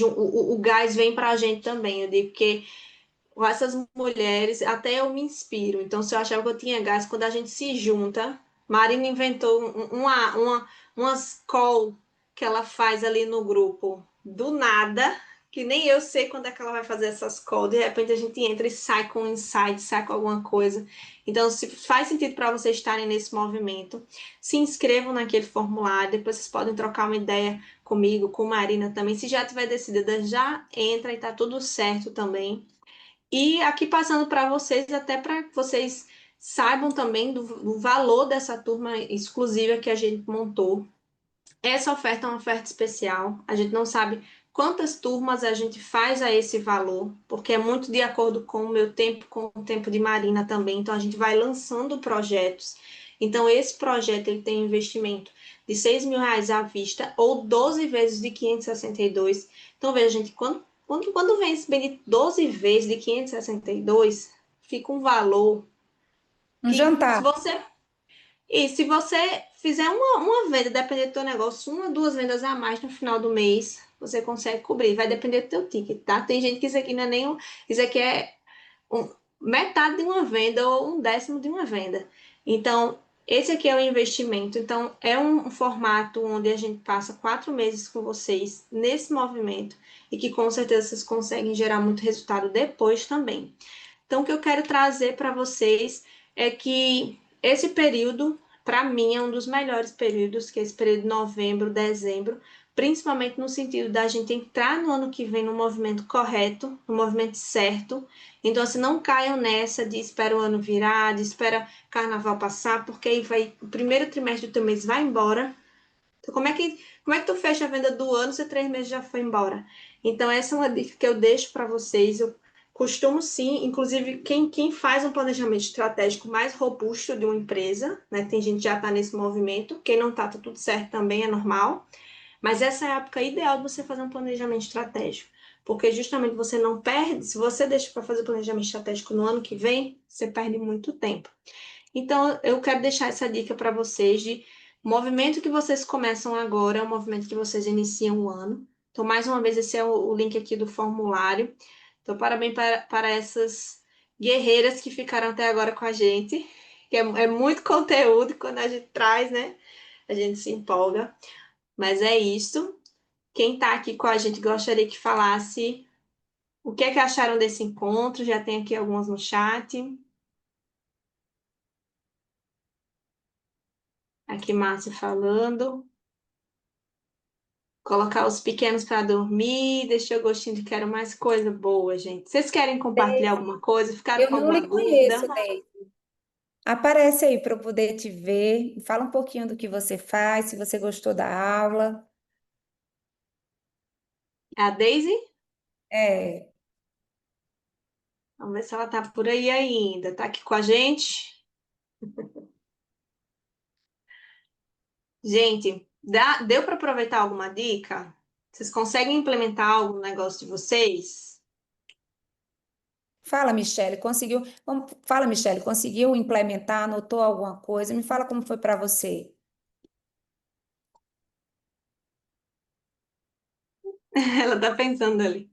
o gás vem para a gente também, eu digo, porque com essas mulheres, até eu me inspiro. Então, se eu achava que eu tinha gás, quando a gente se junta, Marina inventou umas call que ela faz ali no grupo, do nada, que nem eu sei quando é que ela vai fazer essas calls. De repente a gente entra e sai com um insight, sai com alguma coisa. Então, se faz sentido para vocês estarem nesse movimento, se inscrevam naquele formulário, depois vocês podem trocar uma ideia comigo, com Marina também. Se já tiver decidida, já entra e tá tudo certo também. E aqui passando para vocês, até para que vocês saibam também do valor dessa turma exclusiva que a gente montou. Essa oferta é uma oferta especial. A gente não sabe quantas turmas a gente faz a esse valor, porque é muito de acordo com o meu tempo, com o tempo de Marina também. Então, a gente vai lançando projetos. Então, esse projeto ele tem investimento de R$ 6.000 à vista ou 12 vezes de 562. Então, veja, gente, quando vem esse bendito 12 vezes de 562, fica um valor Um que jantar. se você fizer uma venda, depender do teu negócio, uma, duas vendas a mais no final do mês, você consegue cobrir. Vai depender do teu ticket, tá? Tem gente que isso aqui não é nem. Isso aqui é metade de uma venda ou um décimo de uma venda. Então, esse aqui é o investimento. Então, é um formato onde a gente passa 4 meses com vocês nesse movimento e que com certeza vocês conseguem gerar muito resultado depois também. Então, o que eu quero trazer para vocês é que esse período, para mim, é um dos melhores períodos, que é esse período de novembro, dezembro, principalmente no sentido da gente entrar no ano que vem no movimento correto, no movimento certo. Então, assim, não caiam nessa de espera o ano virar, de espera carnaval passar, porque aí vai, o primeiro trimestre do teu mês vai embora. Então, como é que tu fecha a venda do ano se 3 meses já foi embora? Então, essa é uma dica que eu deixo para vocês. Eu costumo sim, inclusive, quem faz um planejamento estratégico mais robusto de uma empresa, né? Tem gente que já está nesse movimento, quem não está, tá tudo certo também, é normal. Mas essa é a época ideal de você fazer um planejamento estratégico. Porque justamente você não perde, se você deixa para fazer o planejamento estratégico no ano que vem, você perde muito tempo. Então, eu quero deixar essa dica para vocês de o movimento que vocês começam agora é o movimento que vocês iniciam o ano. Então, mais uma vez, esse é o link aqui do formulário. Então, parabéns para essas guerreiras que ficaram até agora com a gente, que é muito conteúdo, e quando a gente traz, né, a gente se empolga. Mas é isso. Quem está aqui com a gente gostaria que falasse o que é que acharam desse encontro. Já tem aqui algumas no chat. Aqui, Márcia falando. Colocar os pequenos para dormir, deixar o gostinho de quero mais coisa boa, gente. Vocês querem compartilhar alguma coisa? Ficaram Eu com não alguma lhe dúvida? conheço, Deise. Aparece aí para eu poder te ver. Fala um pouquinho do que você faz, se você gostou da aula. É a Daisy? É, Vamos ver se ela tá por aí ainda. Tá aqui com a gente? Gente, deu para aproveitar alguma dica? Vocês conseguem implementar algo no negócio de vocês? fala, Michele, conseguiu? Fala, Michele, conseguiu implementar, anotou alguma coisa? Me fala como foi para você. Ela tá pensando ali.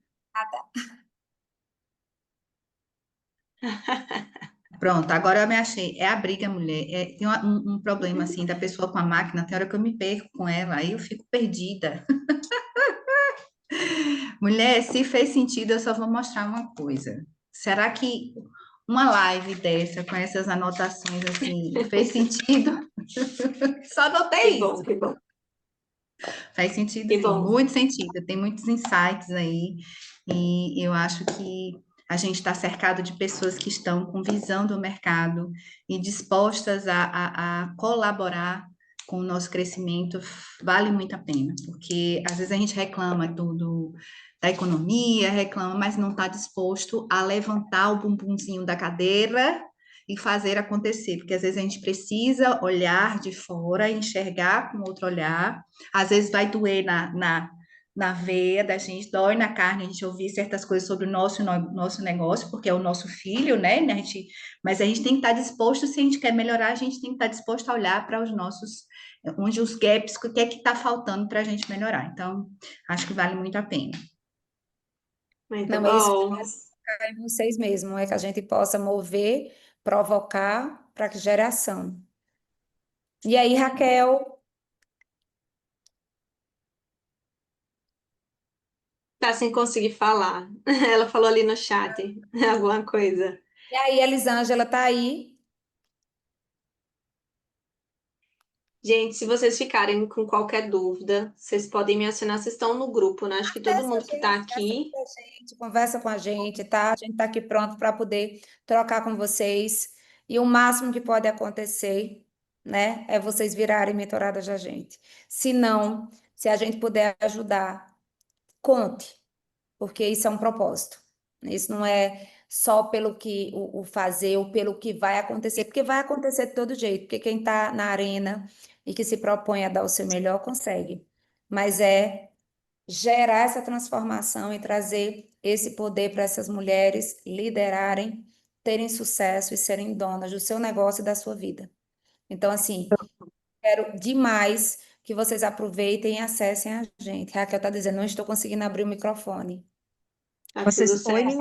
Pronto, agora eu me achei. É a briga, mulher. Tem um problema assim da pessoa com a máquina. Tem hora que eu me perco com ela, aí eu fico perdida. Mulher, se fez sentido, eu só vou mostrar uma coisa. Será que uma live dessa, com essas anotações assim, fez sentido? Só Que anotei isso. bom, que bom, Faz sentido, que sim, bom. muito sentido. Tem muitos insights aí, e eu acho que a gente está cercado de pessoas que estão com visão do mercado e dispostas a colaborar com o nosso crescimento, vale muito a pena, porque às vezes a gente reclama da economia, reclama, mas não está disposto a levantar o bumbumzinho da cadeira e fazer acontecer, porque às vezes a gente precisa olhar de fora, enxergar com outro olhar, às vezes vai doer na veia da gente, dói na carne a gente ouvir certas coisas sobre o nosso negócio, porque é o nosso filho, né? Mas a gente tem que estar disposto, se a gente quer melhorar, a gente tem que estar disposto a olhar para os nossos, onde os gaps, o que é que está faltando para a gente melhorar. Então, acho que vale muito a pena. Muito Não, é isso que bom. vai ficar em vocês mesmo, é que a gente possa mover, provocar para que gere ação. E aí, Raquel, Tá sem conseguir falar. Ela falou ali no chat alguma coisa. e aí, Elisângela tá aí? Gente, se vocês ficarem com qualquer dúvida, vocês podem me acionar. Vocês estão no grupo, né? Acho que todo mundo que está aqui. Acessa a gente, conversa com a gente, tá? A gente está aqui pronto para poder trocar com vocês. E o máximo que pode acontecer, né, é vocês virarem mentoradas da gente. Se não, se a gente puder ajudar, conte, porque isso é um propósito. Isso não é só pelo que o fazer ou pelo que vai acontecer, porque vai acontecer de todo jeito, porque quem está na arena e que se propõe a dar o seu melhor consegue. Mas é gerar essa transformação e trazer esse poder para essas mulheres liderarem, terem sucesso e serem donas do seu negócio e da sua vida. Então, assim, quero demais que vocês aproveitem e acessem a gente. Raquel está dizendo, não estou conseguindo abrir o microfone. Tá tudo certo.